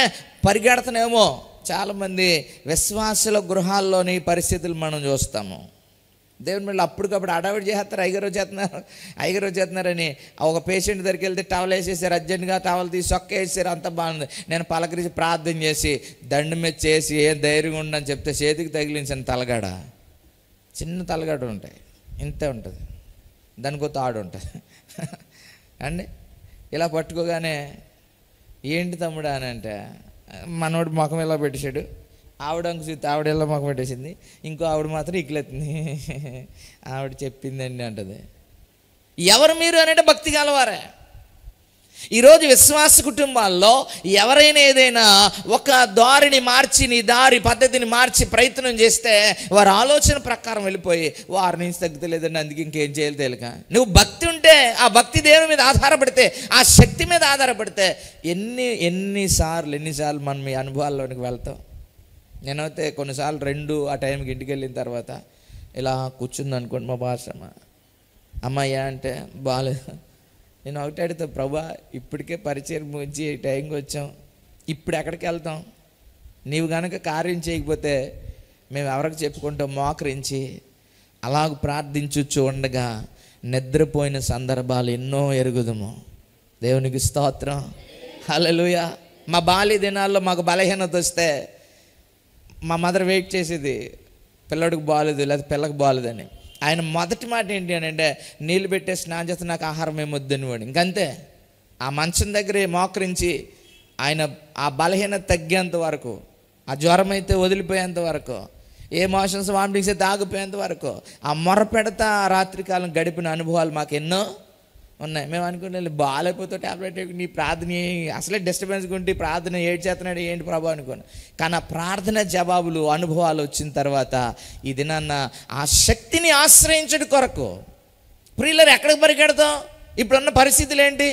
పరిగెడుతున్నామో. చాలామంది విశ్వాసుల గృహాల్లోని పరిస్థితులు మనం చూస్తాము. దేవుని మీద అప్పటికప్పుడు అడావిడి చేస్తారు, ఐగరు చేస్తున్నారని. ఒక పేషెంట్ దగ్గరికి వెళ్తే టవల్ వేసేసారు, అర్జెంటుగా టవల్ తీసి సొక్క వేసారు, అంత బాగుంది. నేను పలకరించి ప్రార్థన చేసి దండం మీద చేసి ఏం ధైర్యంగా ఉండని చెప్తే చేతికి తగిలించిన తలగాడ, చిన్న తలగాడ ఉంటాయి, ఇంతే ఉంటుంది, దానికి తాడు ఉంటుంది అండి. ఇలా పట్టుకోగానే ఏంటి తమ్ముడా అని అంటే, మనోడు ముఖం ఇలా పెట్టేశాడు, ఆవిడ ఆవిడ ఎలా మొక్క పెట్టేసింది, ఇంకో ఆవిడ మాత్రం ఇట్లెత్తింది, ఆవిడ చెప్పిందండి అంటది. ఎవరు మీరు అంటే భక్తి గలవారే. ఈరోజు విశ్వాస కుటుంబాల్లో ఎవరైనా ఏదైనా ఒక దారిని మార్చి, నీ దారి పద్ధతిని మార్చి ప్రయత్నం చేస్తే వారి ఆలోచన ప్రకారం వెళ్ళిపోయి వారి నుంచి తగ్గుతలేదండి, అందుకే ఇంకేం చేయాలి తెలియక. నువ్వు భక్తి ఉంటే, ఆ భక్తి దేవుని మీద ఆధారపడితే, ఆ శక్తి మీద ఆధారపడితే ఎన్నిసార్లు మనం మీ అనుభవాల్లోనికి వెళ్తాం. నేనైతే కొన్నిసార్లు 2 ఆ టైంకి ఇంటికి వెళ్ళిన తర్వాత ఇలా కూర్చుంది అనుకోండి, మా భాషమ్మ అమ్మయ్య అంటే బాగాలేదు. నేను ఒకటి అడుగుతా, ప్రభా ఇప్పటికే పరిచయం ముగించి ఈ టైంకి వచ్చాం, ఇప్పుడు ఎక్కడికి వెళ్తాం? నీవు కనుక కార్యం చేయకపోతే మేము ఎవరికి చెప్పుకుంటాం? మోకరించి అలాగ ప్రార్థించు ఉండగా నిద్రపోయిన సందర్భాలు ఎన్నో ఎరుగుదము. దేవునికి స్తోత్రం, హల్లెలూయా. మా బాల్య దినాల్లో మాకు బలహీనత వస్తే మా మదర్ వెయిట్ చేసేది, పిల్లడికి బాగాలేదు లేదా పిల్లకి బాగాలేదని. ఆయన మొదటి మాట ఏంటి అని అంటే, నీళ్ళు పెట్టే స్నానం చేస్తే నాకు ఆహారం ఏమొద్దని వాడు. ఇంకంతే, ఆ మంచం దగ్గరే మోకరించి ఆయన ఆ బలహీనత తగ్గేంత వరకు, ఆ జ్వరం అయితే వదిలిపోయేంత వరకు, ఏ మోషన్స్ వామిటింగ్స్ అయితే ఆగిపోయేంత వరకు ఆ మొర పెడతా రాత్రికాలం గడిపిన అనుభవాలు మాకు ఎన్నో ఉన్నాయి. మేము అనుకునే బాగాలేకపోతే ట్యాబ్లెట్ నీ ప్రార్థన అసలే డిస్టర్బెన్స్గా ఉంటే ప్రార్థన ఏడు చేస్తున్నాడు ఏంటి ప్రభా అనుకోను. కానీ ఆ ప్రార్థన జవాబులు అనుభవాలు వచ్చిన తర్వాత ఈ దినాన్న ఆ శక్తిని ఆశ్రయించడం కొరకు ప్రియులరు ఎక్కడికి పరిగెడతాం? ఇప్పుడున్న పరిస్థితులు ఏంటి?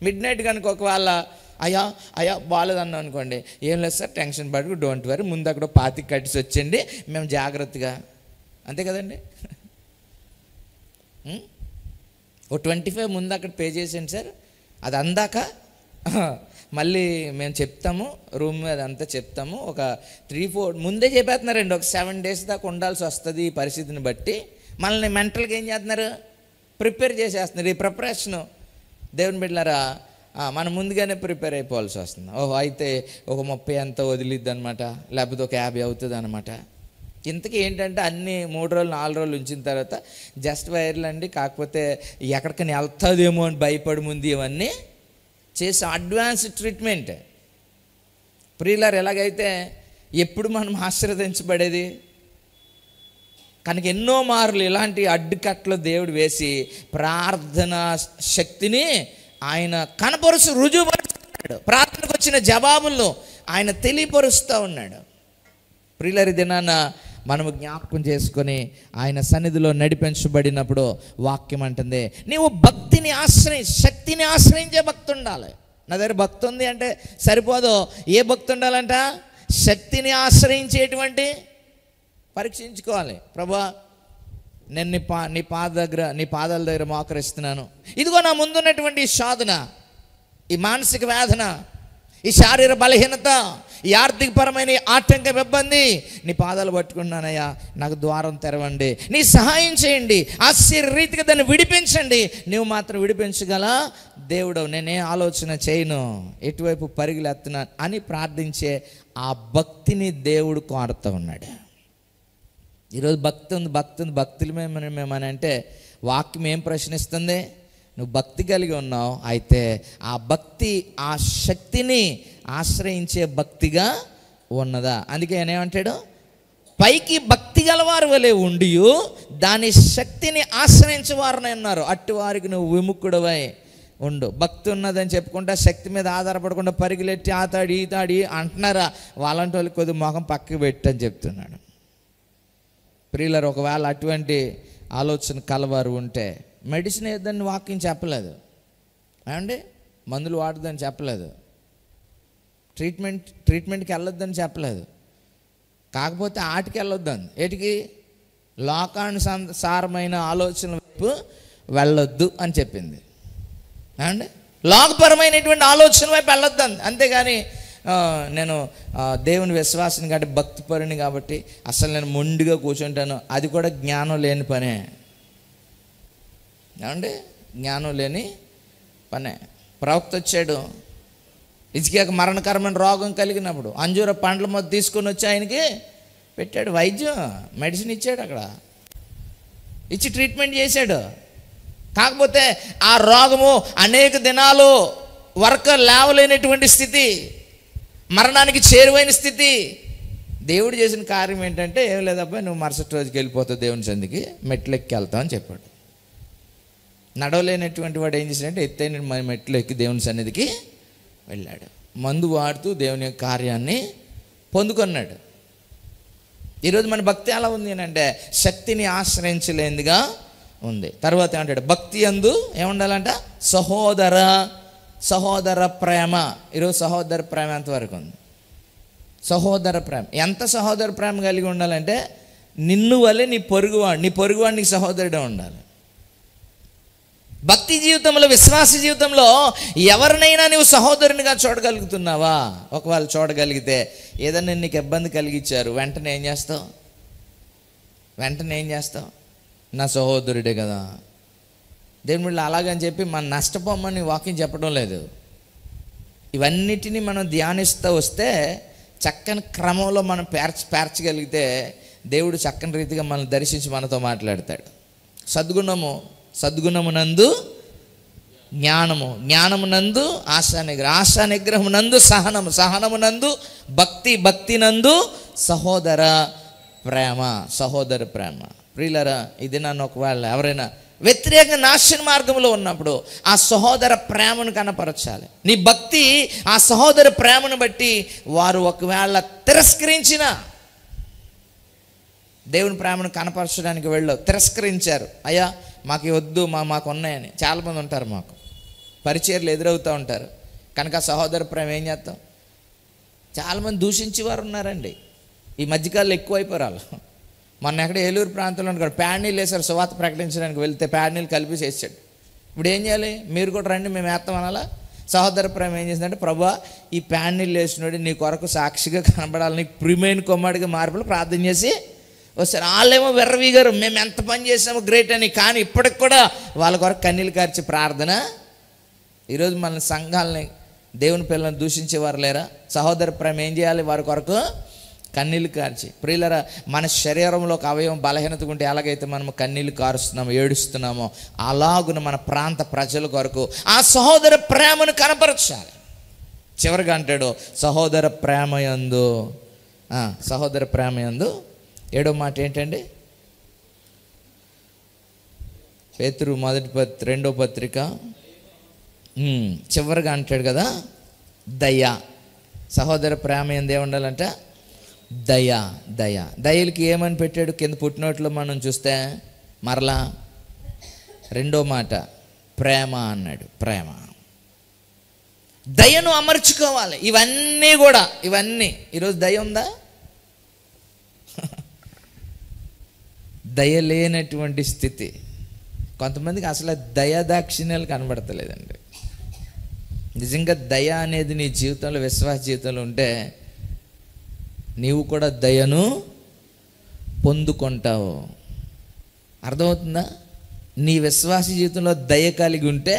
మిడ్ నైట్ కనుక ఒకవేళ అయ్యా బాగాలేదన్నాం అనుకోండి, ఏం లేదు సార్ టెన్షన్ పడుకు, డోంట్ వరీ, ముందు అక్కడ 25 కట్టిసి వచ్చండి, మేము జాగ్రత్తగా, అంతే కదండి. ఓ 25 ముందు అక్కడ పే చేసాను సార్, అది అందాక మళ్ళీ మేము చెప్తాము, రూమ్ అదంతా చెప్తాము, ఒక 3-4 ముందే చెప్పేస్తున్నారండి. ఒక 7 days దాకా ఉండాల్సి వస్తుంది ఈ పరిస్థితిని బట్టి. మనల్ని మెంటల్గా ఏం చేస్తున్నారు? ప్రిపేర్ చేసేస్తున్నారు. ఈ ప్రిపరేషను దేవుని బిడ్డలారా మనం ముందుగానే ప్రిపేర్ అయిపోవాల్సి వస్తుంది. ఓహో అయితే ఒక 30 ఎంత వదిలిద్ది అనమాట, లేకపోతే ఒక 50 అవుతుంది అనమాట. ఇంతకీ ఏంటంటే అన్నీ 3 రోజులు 4 రోజులు ఉంచిన తర్వాత జస్ట్ వైర్లు అండి, కాకపోతే ఎక్కడికైనా వెళ్తుందేమో అని భయపడి ముందు ఇవన్నీ చేసి అడ్వాన్స్ ట్రీట్మెంట్. ప్రియులారు ఎలాగైతే ఎప్పుడు మనం ఆశీర్వదించబడేది కనుక ఎన్నో మార్లు ఇలాంటి అడ్డుకట్లు దేవుడు వేసి ప్రార్థన శక్తిని ఆయన కనపరుస్తూ రుజువుపరుస్తున్నాడు. ప్రార్థనకు వచ్చిన జవాబుల్లో ఆయన తెలియపరుస్తూ ఉన్నాడు. ప్రియులారి దినాన మనము జ్ఞాపకం చేసుకొని ఆయన సన్నిధిలో నడిపించబడినప్పుడు వాక్యం అంటుంది, నీవు భక్తిని శక్తిని ఆశ్రయించే భక్తి ఉండాలి. నా దగ్గర భక్తి ఉంది అంటే సరిపోదు. ఏ భక్తి ఉండాలంట? శక్తిని ఆశ్రయించేటువంటి పరీక్షించుకోవాలి. ప్రభా నేను నీ పాదాల దగ్గర మోకరిస్తున్నాను. ఇదిగో నా ముందున్నటువంటి సాధన, ఈ మానసిక వేదన, ఈ శారీరక బలహీనత, ఈ ఆర్థికపరమైన ఆటంకం ఇబ్బంది, నీ పాదాలు పట్టుకున్నానయ్యా, నాకు ద్వారం తెరవండి, నీ సహాయం చేయండి, ఆశ్చర్యరీతిగా దాన్ని విడిపించండి. నువ్వు మాత్రం విడిపించగల దేవుడవు, నేనే ఆలోచన చేయను, ఎటువైపు పరుగులెత్తున్నాను అని ప్రార్థించే ఆ భక్తిని దేవుడు కోరుతూ ఉన్నాడు. ఈరోజు భక్తులు మేమని అంటే వాక్యం ఏం ప్రశ్నిస్తుంది? నువ్వు భక్తి కలిగి ఉన్నావు, అయితే ఆ భక్తి ఆ శక్తిని ఆశ్రయించే భక్తిగా ఉన్నదా? అందుకే ఆయన ఏమంటాడు, పైకి భక్తి గలవారు వలె ఉండి దాని శక్తిని ఆశ్రయించేవారని అన్నారు. అట్టి వారికి నువ్వు విముఖుడవై ఉండు. భక్తి ఉన్నదని చెప్పుకుంటా శక్తి మీద ఆధారపడకుండా పరిగెలెట్టి ఆతాడి ఈతాడి అంటున్నారా, వాళ్ళంటి వాళ్ళకి కొద్ది మొహం పక్కకి పెట్టని చెప్తున్నాడు. ప్రియులారా, ఒకవేళ అటువంటి ఆలోచన కలవారు ఉంటే మెడిసిన్ వేద్దని వాక్యం చెప్పలేదు ఏమండి, మందులు వాడదని చెప్పలేదు, ట్రీట్మెంట్కి వెళ్ళొద్దని చెప్పలేదు. కాకపోతే ఆటికి వెళ్ళొద్దని, ఏటికి లోకానుసారమైన ఆలోచన వైపు వెళ్ళొద్దు అని చెప్పింది ఏమండి. లోకపరమైనటువంటి ఆలోచన వైపు వెళ్ళొద్దని. అంతేగాని నేను దేవుని విశ్వాసం కాబట్టి భక్తిపరుని కాబట్టి అసలు నేను మొండిగా కూర్చుంటాను, అది కూడా జ్ఞానం లేని పనే ఏమండి, జ్ఞానం లేని పనే. ప్రవక్త వచ్చాడు, హిజ్కియాకు మరణకరమైన రోగం కలిగినప్పుడు అంజూర పండ్ల మొదలు తీసుకొని వచ్చి ఆయనకి పెట్టాడు, వైద్యం మెడిసిన్ ఇచ్చాడు, అక్కడ ఇచ్చి ట్రీట్మెంట్ చేశాడు. కాకపోతే ఆ రోగము అనేక దినాలు వరకు లేవలేనటువంటి స్థితి, మరణానికి చేరువైన స్థితి. దేవుడు చేసిన కార్యం ఏంటంటే, ఏం లేదబ్బా నువ్వు మరుసటి రోజుకి వెళ్ళిపోతావు దేవుని సన్నిధికి, మెట్లు ఎక్కి వెళ్తావు అని చెప్పాడు. నడవలేనటువంటి వాడు ఏం చేశాడంటే ఎత్తైన మెట్లు ఎక్కి దేవుని సన్నిధికి వెళ్ళాడు. మందు వాడుతూ దేవుని యొక్క కార్యాన్ని పొందుకున్నాడు. ఈరోజు మన భక్తి ఎలా ఉంది అని అంటే శక్తిని ఆశ్రయించలేనిదిగా ఉంది. తర్వాత ఏమంటాడు, భక్తి యందు ఏముండాలంట, సహోదర ప్రేమ. ఈరోజు సహోదర ప్రేమ ఎంతవరకు ఉంది? సహోదర ప్రేమ ఎంత సహోదర ప్రేమ కలిగి ఉండాలంటే, నిన్ను వల్లే నీ పొరుగువాడు నీకు సహోదరుడే ఉండాలి. భక్తి జీవితంలో, విశ్వాస జీవితంలో ఎవరినైనా నువ్వు సహోదరునిగా చూడగలుగుతున్నావా? ఒకవేళ చూడగలిగితే ఏదైనా నీకు ఇబ్బంది కలిగించారు, వెంటనే ఏం చేస్తావు? నా సహోదరుడే కదా. దేవుని బిడ్డలు అలాగని చెప్పి మనం నష్టపోమని వాక్యం చెప్పడం లేదు. ఇవన్నిటినీ మనం ధ్యానిస్తూ వస్తే చక్కని క్రమంలో మనం పేర్చగలిగితే దేవుడు చక్కని రీతిగా మనం దర్శించి మనతో మాట్లాడతాడు. సద్గుణమునందు జ్ఞానము, జ్ఞానమునందు ఆశానిగ్రహమునందు సహనమునందు భక్తినందు సహోదర ప్రేమ. ప్రియులారా, ఇది నన్ను ఒకవేళ ఎవరైనా వ్యతిరేక నాశన మార్గంలో ఉన్నప్పుడు ఆ సహోదర ప్రేమను కనపరచాలి. నీ భక్తి ఆ సహోదర ప్రేమను బట్టి వారు ఒకవేళ తిరస్కరించిన దేవుని ప్రేమను కనపరచడానికి తిరస్కరించారు, అయ్యా మాకు వద్దు, మాకు ఉన్నాయని చాలామంది ఉంటారు, మాకు పరిచర్లు ఎదురవుతూ ఉంటారు. కనుక సహోదర ప్రేమ ఏం చేస్తాం? చాలామంది దూషించేవారు ఉన్నారండి ఈ మధ్యకాలంలో, ఎక్కువైపోయారు వాళ్ళు. మొన్న ఎక్కడ ఏలూరు ప్రాంతంలో ఉంటాడు, ప్యాడ్నీళ్ళు వేశారు, సువార్త ప్రకటించడానికి వెళ్తే ప్యాడ్నీళ్ళు కలిపేసి వేసాడు. ఇప్పుడు ఏం చేయాలి? మీరు కూడా రండి, మేము వేస్తాం అనాలా? సహోదర ప్రేమ ఏం చేసిందంటే, ప్రభువా ఈ ప్యాడ్నీళ్ళు వేసినోడు నీ కొరకు సాక్షిగా కనబడాలని ప్రియమైన కుమారుడిగా మార్పులు ప్రార్థన చేసి వస్తారు. వాళ్ళేమో వెర్రవీగారు, మేము ఎంత పని చేసామో గ్రేట్ అని. కానీ ఇప్పటికి కూడా వాళ్ళ కొరకు కన్నీళ్ళు కార్చి ప్రార్థన. ఈరోజు మన సంఘాలని, దేవుని పిల్లలను దూషించేవారు లేరా? సహోదర ప్రేమ ఏం చేయాలి? వారి కొరకు కన్నీళ్ళు కార్చి. ప్రియులరా, మన శరీరంలో ఒక అవయవం బలహీనత ఉంటే ఎలాగైతే మనం కన్నీళ్ళు కారుస్తున్నామో, ఏడుస్తున్నామో, అలాగున మన ప్రాంత ప్రజల కొరకు ఆ సహోదర ప్రేమను కనపరచాలి. చివరిగా అంటాడు, సహోదర ప్రేమయందు 7వ మాట ఏంటండి? పేతురు 2వ పత్రిక చివరిగా అంటాడు కదా, దయ. సహోదర ప్రేమ యందు ఏముండాలంట? దయలకి ఏమని పెట్టాడు? కింద పుట్టినోట్లో మనం చూస్తే మరలా 2వ మాట ప్రేమ అన్నాడు. ప్రేమ, దయను అమర్చుకోవాలి. ఇవన్నీ ఈరోజు దయ ఉందా? దయ లేనటువంటి స్థితి. కొంతమందికి అసలు దయాదాక్షిణ్యాలు కనబడతలేదండి. నిజంగా దయ అనేది నీ జీవితంలో, విశ్వాస జీవితంలో ఉంటే నీవు కూడా దయను పొందుకుంటావు. అర్థమవుతుందా? నీ విశ్వాస జీవితంలో దయ కలిగి ఉంటే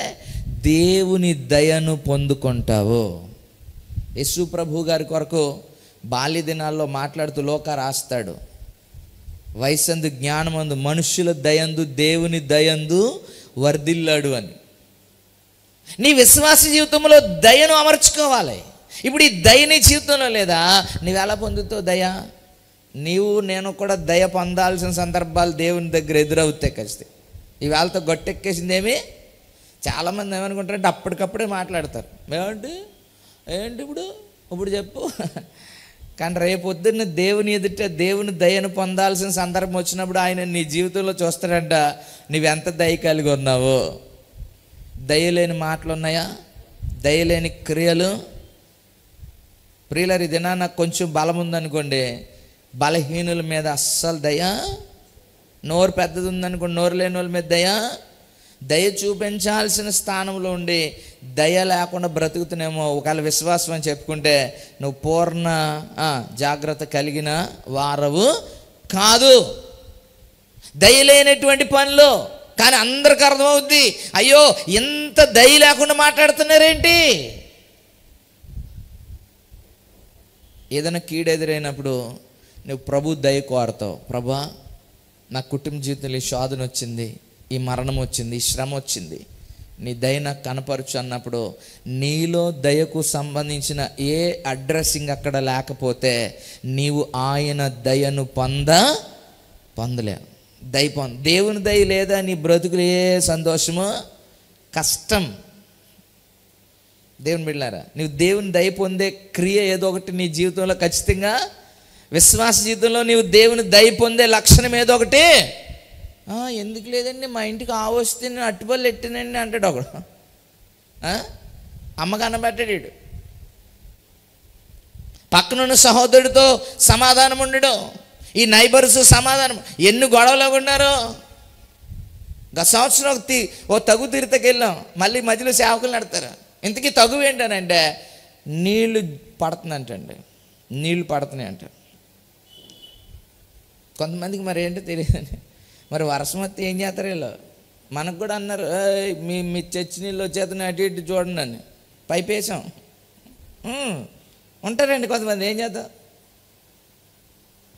దేవుని దయను పొందుకుంటావు. యేసు ప్రభు గారి కొరకు బాల్య దినాల్లో మాట్లాడుతూ లోక రాస్తాడు, వయసందు జ్ఞానమందు మనుష్యుల దయందు దేవుని దయందు వర్ధిల్లాడు అని. నీ విశ్వాస జీవితంలో దయను అమర్చుకోవాలి. ఇప్పుడు ఈ దయ నీ జీవితంలో లేదా? నువ్వు ఎలా పొందుతావు దయ? నేను కూడా దయ పొందాల్సిన సందర్భాలు దేవుని దగ్గర ఎదురవుతాయి ఖచ్చితంగా. ఈవేళతో గట్టెక్కేసిందేమి. చాలామంది ఏమనుకుంటారంటే అప్పటికప్పుడే మాట్లాడతారు. ఏంటి ఇప్పుడు చెప్పు. కానీ రేపు పొద్దున్న దేవుని ఎదుట దేవుని దయను పొందాల్సిన సందర్భం వచ్చినప్పుడు ఆయన నీ జీవితంలో చూస్తాడంట, నువ్వెంత దయ కలిగి ఉన్నావు. దయలేని మాటలు ఉన్నాయా? దయలేని క్రియలు? ప్రియులారా, ఈ దినాన నాకు కొంచెం బలం ఉందనుకోండి, బలహీనుల మీద అస్సలు దయ. నోరు పెద్దది ఉందనుకోండి, నోరు లేని వాళ్ళ మీద దయ చూపించాల్సిన స్థానంలో ఉండి దయ లేకుండా బ్రతుకుతున్నామో ఒకవేళ విశ్వాసం అని చెప్పుకుంటే నువ్వు పూర్ణ జాగ్రత్త కలిగిన వారవు కాదు. దయ లేనటువంటి పనులు. కానీ అందరికి అర్థమవుద్ది, అయ్యో ఇంత దయ లేకుండా మాట్లాడుతున్నారేంటి. ఏదైనా కీడెదురైనప్పుడు నువ్వు ప్రభు దయ కోరతావు. ప్రభా, నా కుటుంబ జీవితంలో ఈ శోధన వచ్చింది, ఈ మరణం వచ్చింది, ఈ శ్రమ వచ్చింది, నీ దయ నాకు కనపరచు అన్నప్పుడు నీలో దయకు సంబంధించిన ఏ అడ్రస్సింగ్ అక్కడ లేకపోతే నీవు ఆయన దయను పొందలేవు. దేవుని దయ లేదా నీ బ్రతుకులు ఏ సంతోషము, కష్టం. దేవుని బిడ్డలారా, నీవు దేవుని దయ పొందే క్రియ ఏదో ఒకటి నీ జీవితంలో ఖచ్చితంగా, విశ్వాస జీవితంలో నీవు దేవుని దయ పొందే లక్షణం ఏదో ఒకటి. ఎందుకు లేదండి, మా ఇంటికి వస్తే నేను అట్టుపల్లి ఎట్టినండి అంటాడు ఒకడు. అమ్మకు అన్నం పెట్టాడు. పక్కనున్న సహోదరుడితో సమాధానం ఉండడం, ఈ నైబర్స్ సమాధానం. ఎన్ని గొడవలు ఉన్నారు. గత సంవత్సరం ఓ తగు తీర్థకి వెళ్ళాం, మళ్ళీ మధ్యలో సేవకులు నడతారు. ఇంతకీ తగు ఏంటనంటే నీళ్లు పడుతుందంటండి, నీళ్లు పడుతున్నాయి అంట. కొంతమందికి మరి ఏంటో తెలియదండి. మరి వర్షం వస్తే ఏం చేస్తారు వీళ్ళు? మనకు కూడా అన్నారు, మీ చర్చి నీళ్ళు వచ్చేతను అటు ఇటు చూడండి అని పైపు వేసాం. ఉంటారండి కొంతమంది. ఏం చేద్దాం,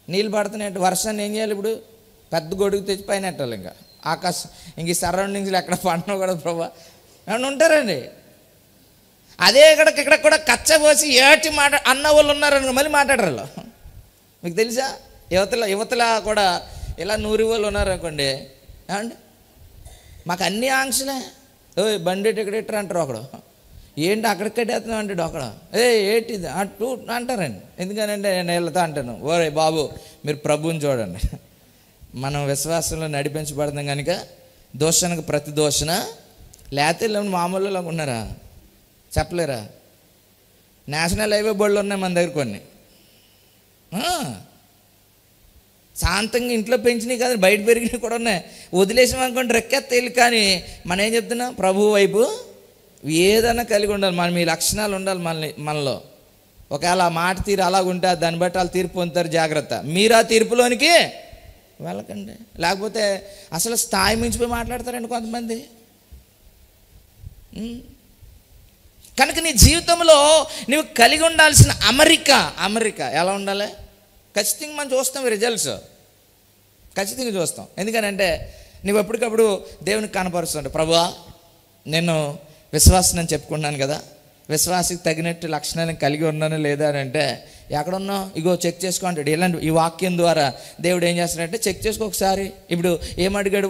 నీళ్ళు పడుతున్నాయంటే వర్షాన్ని ఏం చేయాలి? ఇప్పుడు పెద్ద గొడుగు తెచ్చి పైన పెట్టాలి. ఇంకా ఆకాశం, ఇంక ఈ సరౌండింగ్స్లో ఎక్కడ పడినా కూడా ప్రభా ఏమన్నా ఉంటారండి. అదే ఇక్కడ కూడా కచ్చబోసి ఏటి అన్న వాళ్ళు ఉన్నారని మళ్ళీ మాట్లాడరు వాళ్ళు. మీకు తెలుసా? యువతల కూడా ఇలా 100 వాళ్ళు ఉన్నారనుకోండి, ఏమండి మాకు అన్ని ఆంక్షలే. బండి ఎక్కడెట్టరు అంటారు ఒకడు. ఏంటి అక్కడికి కట్టేస్తున్నావు అంటాడు ఒకడు. ఏంటిది అటు అంటారండి. ఎందుకనంటే నేను వెళ్తా అంటాను, ఓరే బాబు మీరు ప్రభువుని చూడండి. మనం విశ్వాసంలో నడిపించబడతాం కనుక దోషణకు ప్రతి దోషణ. లేకపోతే మామూలుగా ఉన్నారా చెప్పలేరా? నేషనల్ హైవే బోర్డులు ఉన్నాయి మన దగ్గర కొన్ని. శాంతంగా ఇంట్లో పెంచినవి కాదు, బయట పెరిగినవి కూడా ఉన్నాయి. వదిలేసాం అనుకోండి రెక్కెత్తేళ్ళు. కానీ మనం ఏం చెప్తున్నాం? ప్రభువు వైపు ఏదైనా కలిగి ఉండాలి. మనం ఈ లక్షణాలు ఉండాలి మనలో. ఒకవేళ ఆ మాట తీరు అలాగుంటే దాన్ని బట్టి వాళ్ళు తీర్పు పొందుతారు. జాగ్రత్త, మీరు ఆ తీర్పులోనికి వెళ్ళకండి. లేకపోతే అసలు స్థాయి మించిపోయి మాట్లాడతారండి కొంతమంది. కనుక నీ జీవితంలో నువ్వు కలిగి ఉండాల్సిన అమెరికా ఎలా ఉండాలి? ఖచ్చితంగా మనం చూస్తాం, రిజల్ట్స్ ఖచ్చితంగా చూస్తాం. ఎందుకనంటే నువ్వు ఎప్పటికప్పుడు దేవునికి కనపరుస్తుంటే, ప్రభువా నేను విశ్వాసం అని చెప్పుకున్నాను కదా, విశ్వాసకి తగినట్టు లక్షణాలను కలిగి ఉన్నాను లేదా అని అంటే, ఎక్కడున్నావు ఇగో చెక్ చేసుకో అంటాడు. ఇలాంటి ఈ వాక్యం ద్వారా దేవుడు ఏం చేస్తాడంటే చెక్ చేసుకో ఒకసారి. ఇప్పుడు ఏమడిగాడు?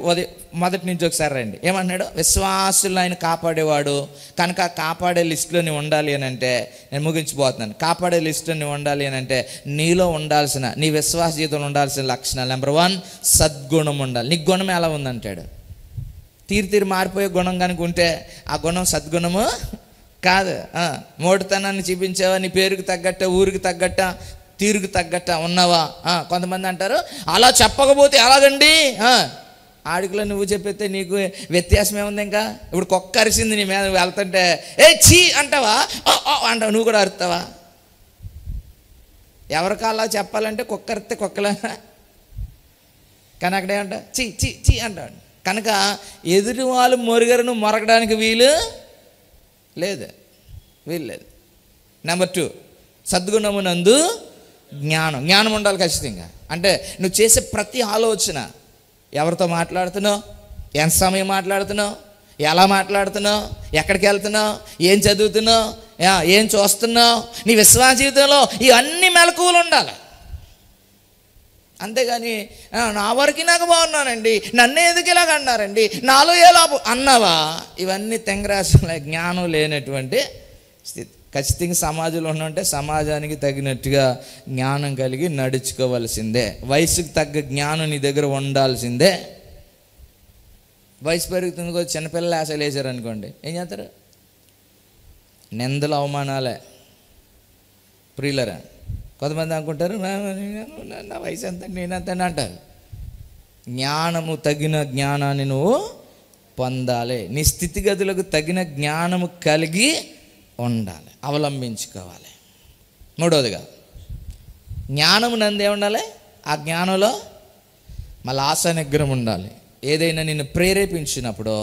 మొదటి నుంచి ఒకసారి రండి. ఏమన్నాడు? విశ్వాసులు ఆయన కాపాడేవాడు కనుక కాపాడే లిస్టులో నువ్వు ఉండాలి అని అంటే, నేను ముగించిపోతున్నాను. కాపాడే లిస్టులో నువ్వు ఉండాలి అని అంటే నీలో ఉండాల్సిన, నీ విశ్వాస జీవితంలో ఉండాల్సిన లక్షణాలు నెంబర్ 1 సద్గుణం ఉండాలి. నీ గుణం ఎలా ఉందంటాడు? తీరు మారిపోయే గుణం కనుక ఉంటే ఆ గుణం సద్గుణము కాదు. మోటుతనాన్ని చూపించావా? నీ పేరుకి తగ్గట్ట, ఊరికి తగ్గట్ట, తీరుకు తగ్గట్ట ఉన్నావా? కొంతమంది అంటారు అలా చెప్పకపోతే ఎలాగండి? ఆడికలో నువ్వు చెప్పితే నీకు వ్యత్యాసం ఏముంది? ఇంకా ఇప్పుడు కుక్క అరిసింది నీ మీద వెళ్తుంటే చీ అంటావా? అంటావు. నువ్వు కూడా అరుతావా? ఎవరికి అలా చెప్పాలంటే కుక్క అరిస్తే కుక్కలా. కానీ అక్కడేమంట చీ చీ చీ అంటాడు. కనుక ఎదుటి వాళ్ళు మొరుగరును మొరగడానికి వీలు లేదు. నెంబర్ 2 సద్గుణమునందు జ్ఞానం ఉండాలి ఖచ్చితంగా. అంటే నువ్వు చేసే ప్రతి ఆలోచన, ఎవరితో మాట్లాడుతున్నావు, ఎంత సమయం మాట్లాడుతున్నావు, ఎలా మాట్లాడుతున్నావు, ఎక్కడికి వెళ్తున్నావు, ఏం చదువుతున్నావు, ఏం చూస్తున్నావు, నీ విశ్వాస జీవితంలో ఇవన్నీ మెలకువలు ఉండాలి. అంతేగాని నా వరకు నాకు బాగున్నానండి, నన్ను ఎందుకు ఇలాగ అన్నారండి, నాలో ఎలా అన్నావా, ఇవన్నీ తెంగరాశలే, జ్ఞానం లేనటువంటి స్థితి. ఖచ్చితంగా సమాజంలో ఉన్నంటే సమాజానికి తగినట్టుగా జ్ఞానం కలిగి నడుచుకోవాల్సిందే. వయసుకు తగ్గ జ్ఞానం నీ దగ్గర ఉండాల్సిందే. వయసు పెరుగుతుంది కూడా చిన్నపిల్లలు ఆశలు వేసారు అనుకోండి, ఏం చేస్తారు? నిందలు అవమానాలే. ప్రియులరా, కొంతమంది అనుకుంటారు నా వయసు ఎంత, నేనంత అంటారు. జ్ఞానము తగిన జ్ఞానాన్ని నువ్వు పొందాలి. నీ స్థితిగతులకు తగిన జ్ఞానము కలిగి ఉండాలి, అవలంబించుకోవాలి. మూడవదిగా జ్ఞానము నందే ఉండాలి. ఆ జ్ఞానంలో మళ్ళీ ఆశా నిగ్రహం ఉండాలి. ఏదైనా నిన్ను ప్రేరేపించినప్పుడు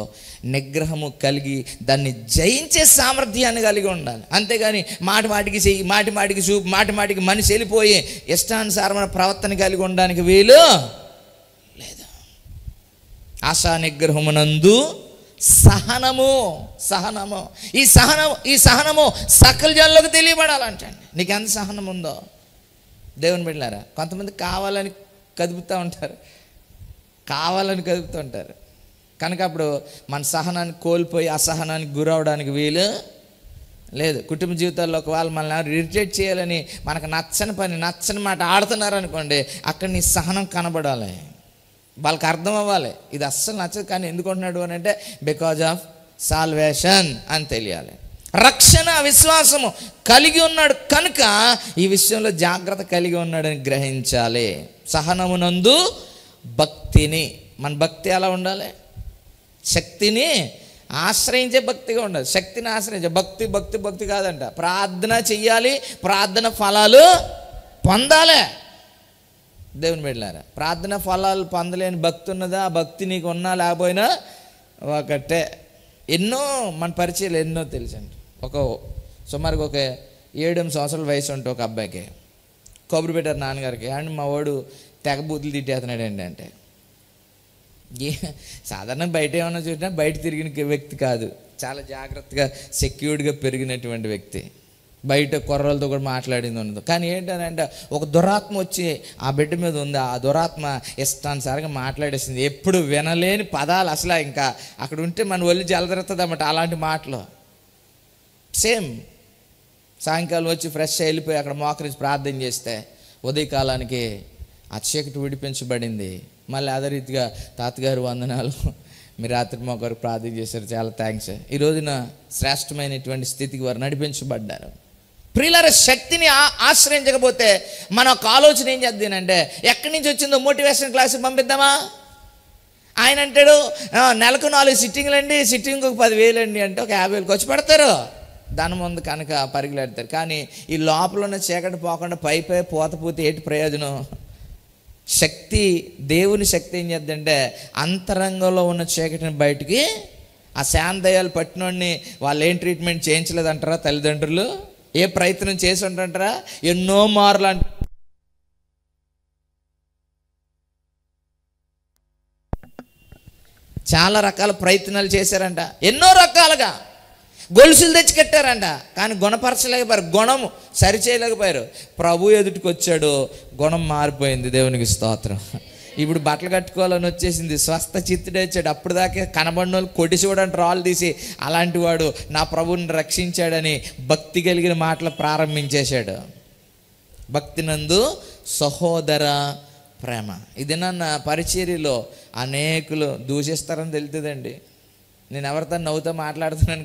నిగ్రహము కలిగి దాన్ని జయించే సామర్థ్యాన్ని కలిగి ఉండాలి. అంతేగాని మాటి మాటికి చెయ్యి, మాటి మాటికి చూపు, మాటి మాటికి మనిషి వెళ్ళిపోయి ఇష్టానుసారమైన ప్రవర్తన కలిగి ఉండడానికి వీలు లేదు. ఆశా నిగ్రహమునందు సహనము. ఈ సహనము సకల జనులకు తెలియబడాలంటండి. నీకు ఎంత సహనం ఉందో దేవుని బిడ్డలారా. కొంతమంది కావాలని కదుపుతూ ఉంటారు, కనుక అప్పుడు మన సహనాన్ని కోల్పోయి అసహనానికి గురవడానికి వీలు లేదు. కుటుంబ జీవితాల్లో ఒకవేళ మనల్ని ఇరిటేట్ చేయాలని మనకు నచ్చని మాట ఆడుతున్నారు అనుకోండి, అక్కడ నీ సహనం కనబడాలి, వాళ్ళకి అర్థం అవ్వాలి ఇది అస్సలు నచ్చదు, కానీ ఎందుకు అంటున్నాడు అని అంటే బికాజ్ ఆఫ్ సాల్వేషన్ అని తెలియాలి. రక్షణ విశ్వాసము కలిగి ఉన్నాడు కనుక ఈ విషయంలో జాగ్రత్త కలిగి ఉన్నాడని గ్రహించాలి. సహనమునందు భక్తిని. మన భక్తి ఎలా ఉండాలి? శక్తిని ఆశ్రయించే భక్తిగా ఉండాలి. శక్తిని ఆశ్రయించే భక్తి కాదంట. ప్రార్థన చెయ్యాలి, ప్రార్థన ఫలాలు పొందాలి. దేవుని బిడ్డలారా, ప్రార్థన ఫలాలు పొందలేని భక్తి ఉన్నదా? ఆ భక్తి నీకు ఉన్నా లేకపోయినా ఒకటే. ఎన్నో మన పరిచయాలు ఎన్నో తెలుసండి. సుమారుగా ఒక 7 సంవత్సరాల వయసు ఉంటే ఒక అబ్బాయికి కబురు పెట్టారు నాన్నగారికి, అండ్ మా వాడు తెగ బూతులు తిట్టేస్తున్నాడండి అంటే. సాధారణ బయట ఏమన్నా చూసినా బయట తిరిగిన వ్యక్తి కాదు, చాలా జాగ్రత్తగా సెక్యూర్డ్గా పెరిగినటువంటి వ్యక్తి. బయట కుర్రలతో కూడా మాట్లాడింది ఉండదు. కానీ ఏంటంటే ఒక దురాత్మ వచ్చి ఆ బిడ్డ మీద ఉంది. ఆ దురాత్మ ఇష్టానుసారంగా మాట్లాడేసింది. ఎప్పుడు వినలేని పదాలు, అసలు ఇంకా అక్కడ ఉంటే మన ఒళ్ళు జలదరుతుంది అన్నమాట అలాంటి మాటలు. సేమ్ సాయంకాలం వచ్చి ఫ్రెష్ వెళ్ళిపోయి అక్కడ మోకరించి ప్రార్థన చేస్తే ఉదయకాలానికి ఆ చీకటి విడిపించబడింది. మళ్ళీ అదే రీతిగా తాతగారు వందనాలు, మీరు రాత్రి మోకరు ప్రార్థన చేశారు, చాలా థ్యాంక్స్. ఈ రోజున శ్రేష్టమైనటువంటి స్థితికి వారు నడిపించబడ్డారు. ప్రియులారా, శక్తిని ఆశ్రయించకపోతే మన ఒక ఆలోచన ఏం చేద్దానంటే ఎక్కడి నుంచి వచ్చిందో మోటివేషన్ క్లాస్కి పంపిద్దామా? ఆయన అంటాడు నెలకు 4 సిట్టింగ్లు అండి, సిట్టింగ్కి ఒక 10,000 అండి అంటే ఒక 50,000 ఖర్చు పెడతారు. దాని ముందు కనుక పరిగెడతారు. కానీ ఈ లోపల ఉన్న చీకటి పోకుండా పై పోతే ఏంటి ప్రయోజనం? శక్తి, దేవుని శక్తి ఏం చేద్దంటే అంతరంగంలో ఉన్న చీకటిని బయటికి, ఆ శాంతయాలు పట్టినోడిని వాళ్ళు ఏం ట్రీట్మెంట్ చేయించలేదంటారా తల్లిదండ్రులు? ఏ ప్రయత్నం చేసి ఉంటారా? ఎన్నో మార్లు చాలా రకాల ప్రయత్నాలు చేశారంట, ఎన్నో రకాలుగా గొలుసులు తెచ్చి కట్టారంట, కానీ గుణపరచలేకపోయారు, గుణము సరిచేయలేకపోయారు. ప్రభు ఎదుటికి వచ్చాడు, గుణం మారిపోయింది. దేవునికి స్తోత్రం. ఇప్పుడు బట్టలు కట్టుకోవాలని వచ్చేసింది, స్వస్థ చిత్తుడే వచ్చాడు. అప్పుడు దాకా కనబడిన వాళ్ళు కొట్టి చూడండి రాళ్ళు తీసి, అలాంటి వాడు నా ప్రభువుని రక్షించాడని భక్తి కలిగిన మాటలు ప్రారంభించేశాడు. భక్తి నందు సహోదర ప్రేమ. ఇది నన్ను పరిచర్యలో అనేకులు దూషిస్తారని తెలుతుందండి. నేను ఎవరితో నవ్వుతో మాట్లాడుతున్నాను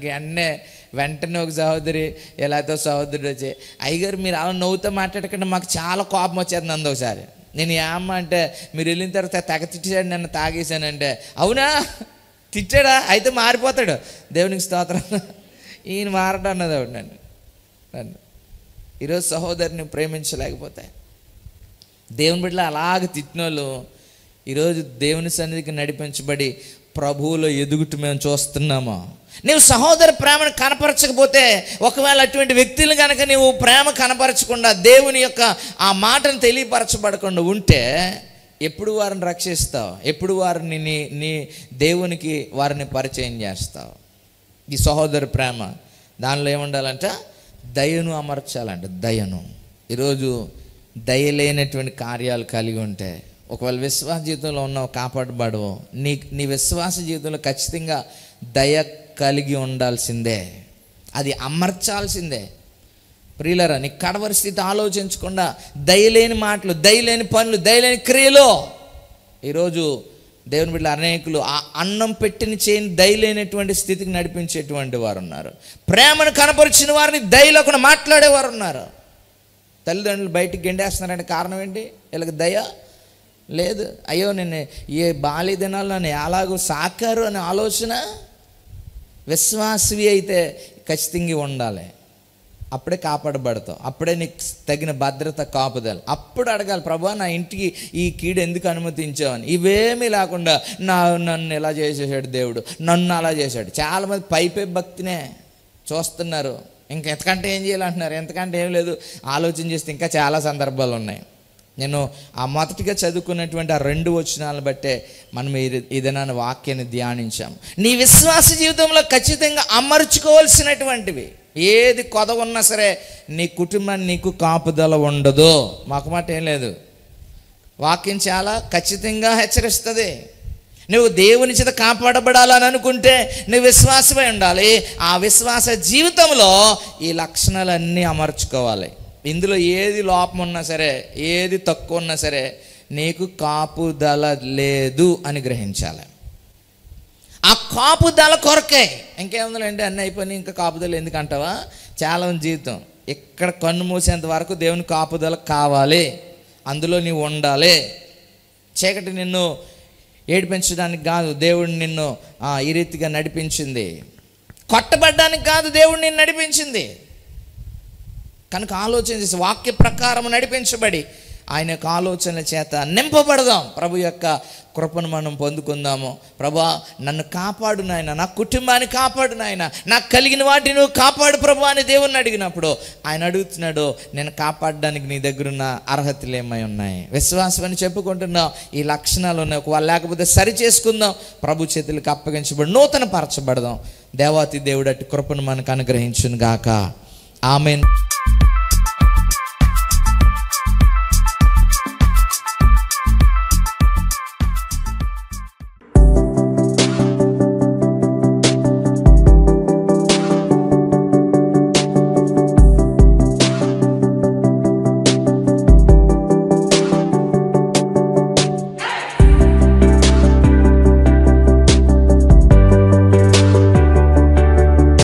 వెంటనే ఒక సహోదరి ఎలాతో సహోదరుడు వచ్చి, అయ్యగారు మీరు అలా నవ్వుతో మాట్లాడకుండా మాకు చాలా కోపం వచ్చేది నందు. ఒకసారి నేను ఏమ్మ అంటే, మీరు వెళ్ళిన తర్వాత తెగ తిట్టాడు, నన్ను తాగేశానంటే, అవునా తిట్టాడా? అయితే మారిపోతాడు. దేవునికి స్తోత్రం. ఈయన మారడం అన్నది ఆవిడ నన్ను. ఈరోజు సహోదరిని ప్రేమించలేకపోతే దేవుని బిడ్డలు అలాగ తిట్టిన వాళ్ళు ఈరోజు దేవుని సన్నిధికి నడిపించబడి ప్రభువులో ఎదుగుట మేము చూస్తున్నామా? నీవు సహోదర ప్రేమను కనపరచకపోతే, ఒకవేళ అటువంటి వ్యక్తులు కనుక నీవు ప్రేమ కనపరచకుండా దేవుని యొక్క ఆ మాటను తెలియపరచబడకుండా ఉంటే ఎప్పుడు వారిని రక్షిస్తావు? ఎప్పుడు వారిని నీ దేవునికి వారిని పరిచయం చేస్తావు? ఈ సహోదర ప్రేమ దానిలో ఏముండాలంట? దయను అమర్చాలంట, దయను. ఈరోజు దయ లేనటువంటి కార్యాలు కలిగి ఉంటే ఒకవేళ విశ్వాస జీవితంలో ఉన్నావు, కాపాడబడవు. నీ విశ్వాస జీవితంలో ఖచ్చితంగా దయ కలిగి ఉండాల్సిందే, అది అమర్చాల్సిందే. ప్రియులరా, నీ కడవరి స్థితి ఆలోచించకుండా దయలేని మాటలు, దయలేని పనులు, దయలేని క్రియలు. ఈరోజు దేవుని బిడ్డలు అనేకులు ఆ అన్నం పెట్టిన చేయని దయలేనటువంటి స్థితికి నడిపించేటువంటి వారు ఉన్నారు. ప్రేమను కనపరిచిన వారిని దయలేకుండా మాట్లాడేవారు ఉన్నారు. తల్లిదండ్రులు బయటికి గెండేస్తున్నారంటే కారణం ఏంటి? వీళ్ళకి దయ లేదు. అయ్యో నేను ఏ బాల్య దినాల్లో నన్ను ఎలాగో సాకారు అనే ఆలోచన. విశ్వాసవి అయితే ఖచ్చితంగా ఉండాలి, అప్పుడే కాపాడబడతావు, అప్పుడే నీకు తగిన భద్రత, కాపుదల. అప్పుడు అడగాలి, ప్రభువా నా ఇంటికి ఈ కీడు ఎందుకు అనుమతించావని. ఇవేమీ లేకుండా నన్ను ఎలా చేసేసాడు దేవుడు, నన్ను అలా చేశాడు. చాలామంది పైపై భక్తినే చూస్తున్నారు, ఎంతకంటే ఏం చేయాలంటున్నారు. ఎంతకంటే ఏం లేదు, ఆలోచన చేస్తే ఇంకా చాలా సందర్భాలు ఉన్నాయి. నేను ఆ మొదటిగా చదువుకున్నటువంటి ఆ 2 వచనాలను బట్టే మనం ఏదైనా వాక్యాన్ని ధ్యానించాం. నీ విశ్వాస జీవితంలో ఖచ్చితంగా అమర్చుకోవాల్సినటువంటివి. ఏది కొదవ ఉన్నా సరే నీ కుటుంబాన్ని నీకు కాపుదల ఉండదు. మాకు మాట ఏం లేదు, వాక్యం చాలా ఖచ్చితంగా హెచ్చరిస్తుంది. నువ్వు దేవుని చేత కాపాడబడాలని అనుకుంటే నువ్వు విశ్వాసమై ఉండాలి. ఆ విశ్వాస జీవితంలో ఈ లక్షణాలన్నీ అమర్చుకోవాలి. ఇందులో ఏది లోపం ఉన్నా సరే, ఏది తక్కువ ఉన్నా సరే నీకు కాపుదల లేదు అని గ్రహించాలి. ఆ కాపుదల కొరకే, ఇంకేముందండి అన్నీ అయిపోయి ఇంకా కాపుదల ఎందుకంటావా? చాలా జీవితం ఇక్కడ కన్ను మూసేంత వరకు దేవుని కాపుదల కావాలి, అందులో నీవు ఉండాలి. చీకటి నిన్ను ఏడిపించడానికి కాదు దేవుడు నిన్ను ఈ రీతిగా నడిపించింది. కొట్టబడ్డానికి కాదు దేవుడు నిన్ను నడిపించింది. కనుక ఆలోచన చేసి వాక్య ప్రకారం నడిపించబడి ఆయన యొక్క ఆలోచనల చేత నింపబడదాం. ప్రభు యొక్క కృపను మనం పొందుకుందాము. ప్రభా నన్ను కాపాడు నాయన, నా కుటుంబాన్ని కాపాడు నాయన, నాకు కలిగిన వాటిని నువ్వు కాపాడు ప్రభు అని దేవుణ్ణి అడిగినప్పుడు ఆయన అడుగుతున్నాడు, నేను కాపాడడానికి నీ దగ్గర ఉన్న అర్హతలు ఏమై ఉన్నాయి? విశ్వాసం అని చెప్పుకుంటున్నావు, ఈ లక్షణాలు ఉన్నాయి. ఒకవేళ లేకపోతే సరి చేసుకుందాం, ప్రభు చేతులకు అప్పగించబడి నూతన పరచబడదాం. దేవాతి దేవుడు అట్టి కృపను మనకు అనుగ్రహించును గాక. ఆమేన్.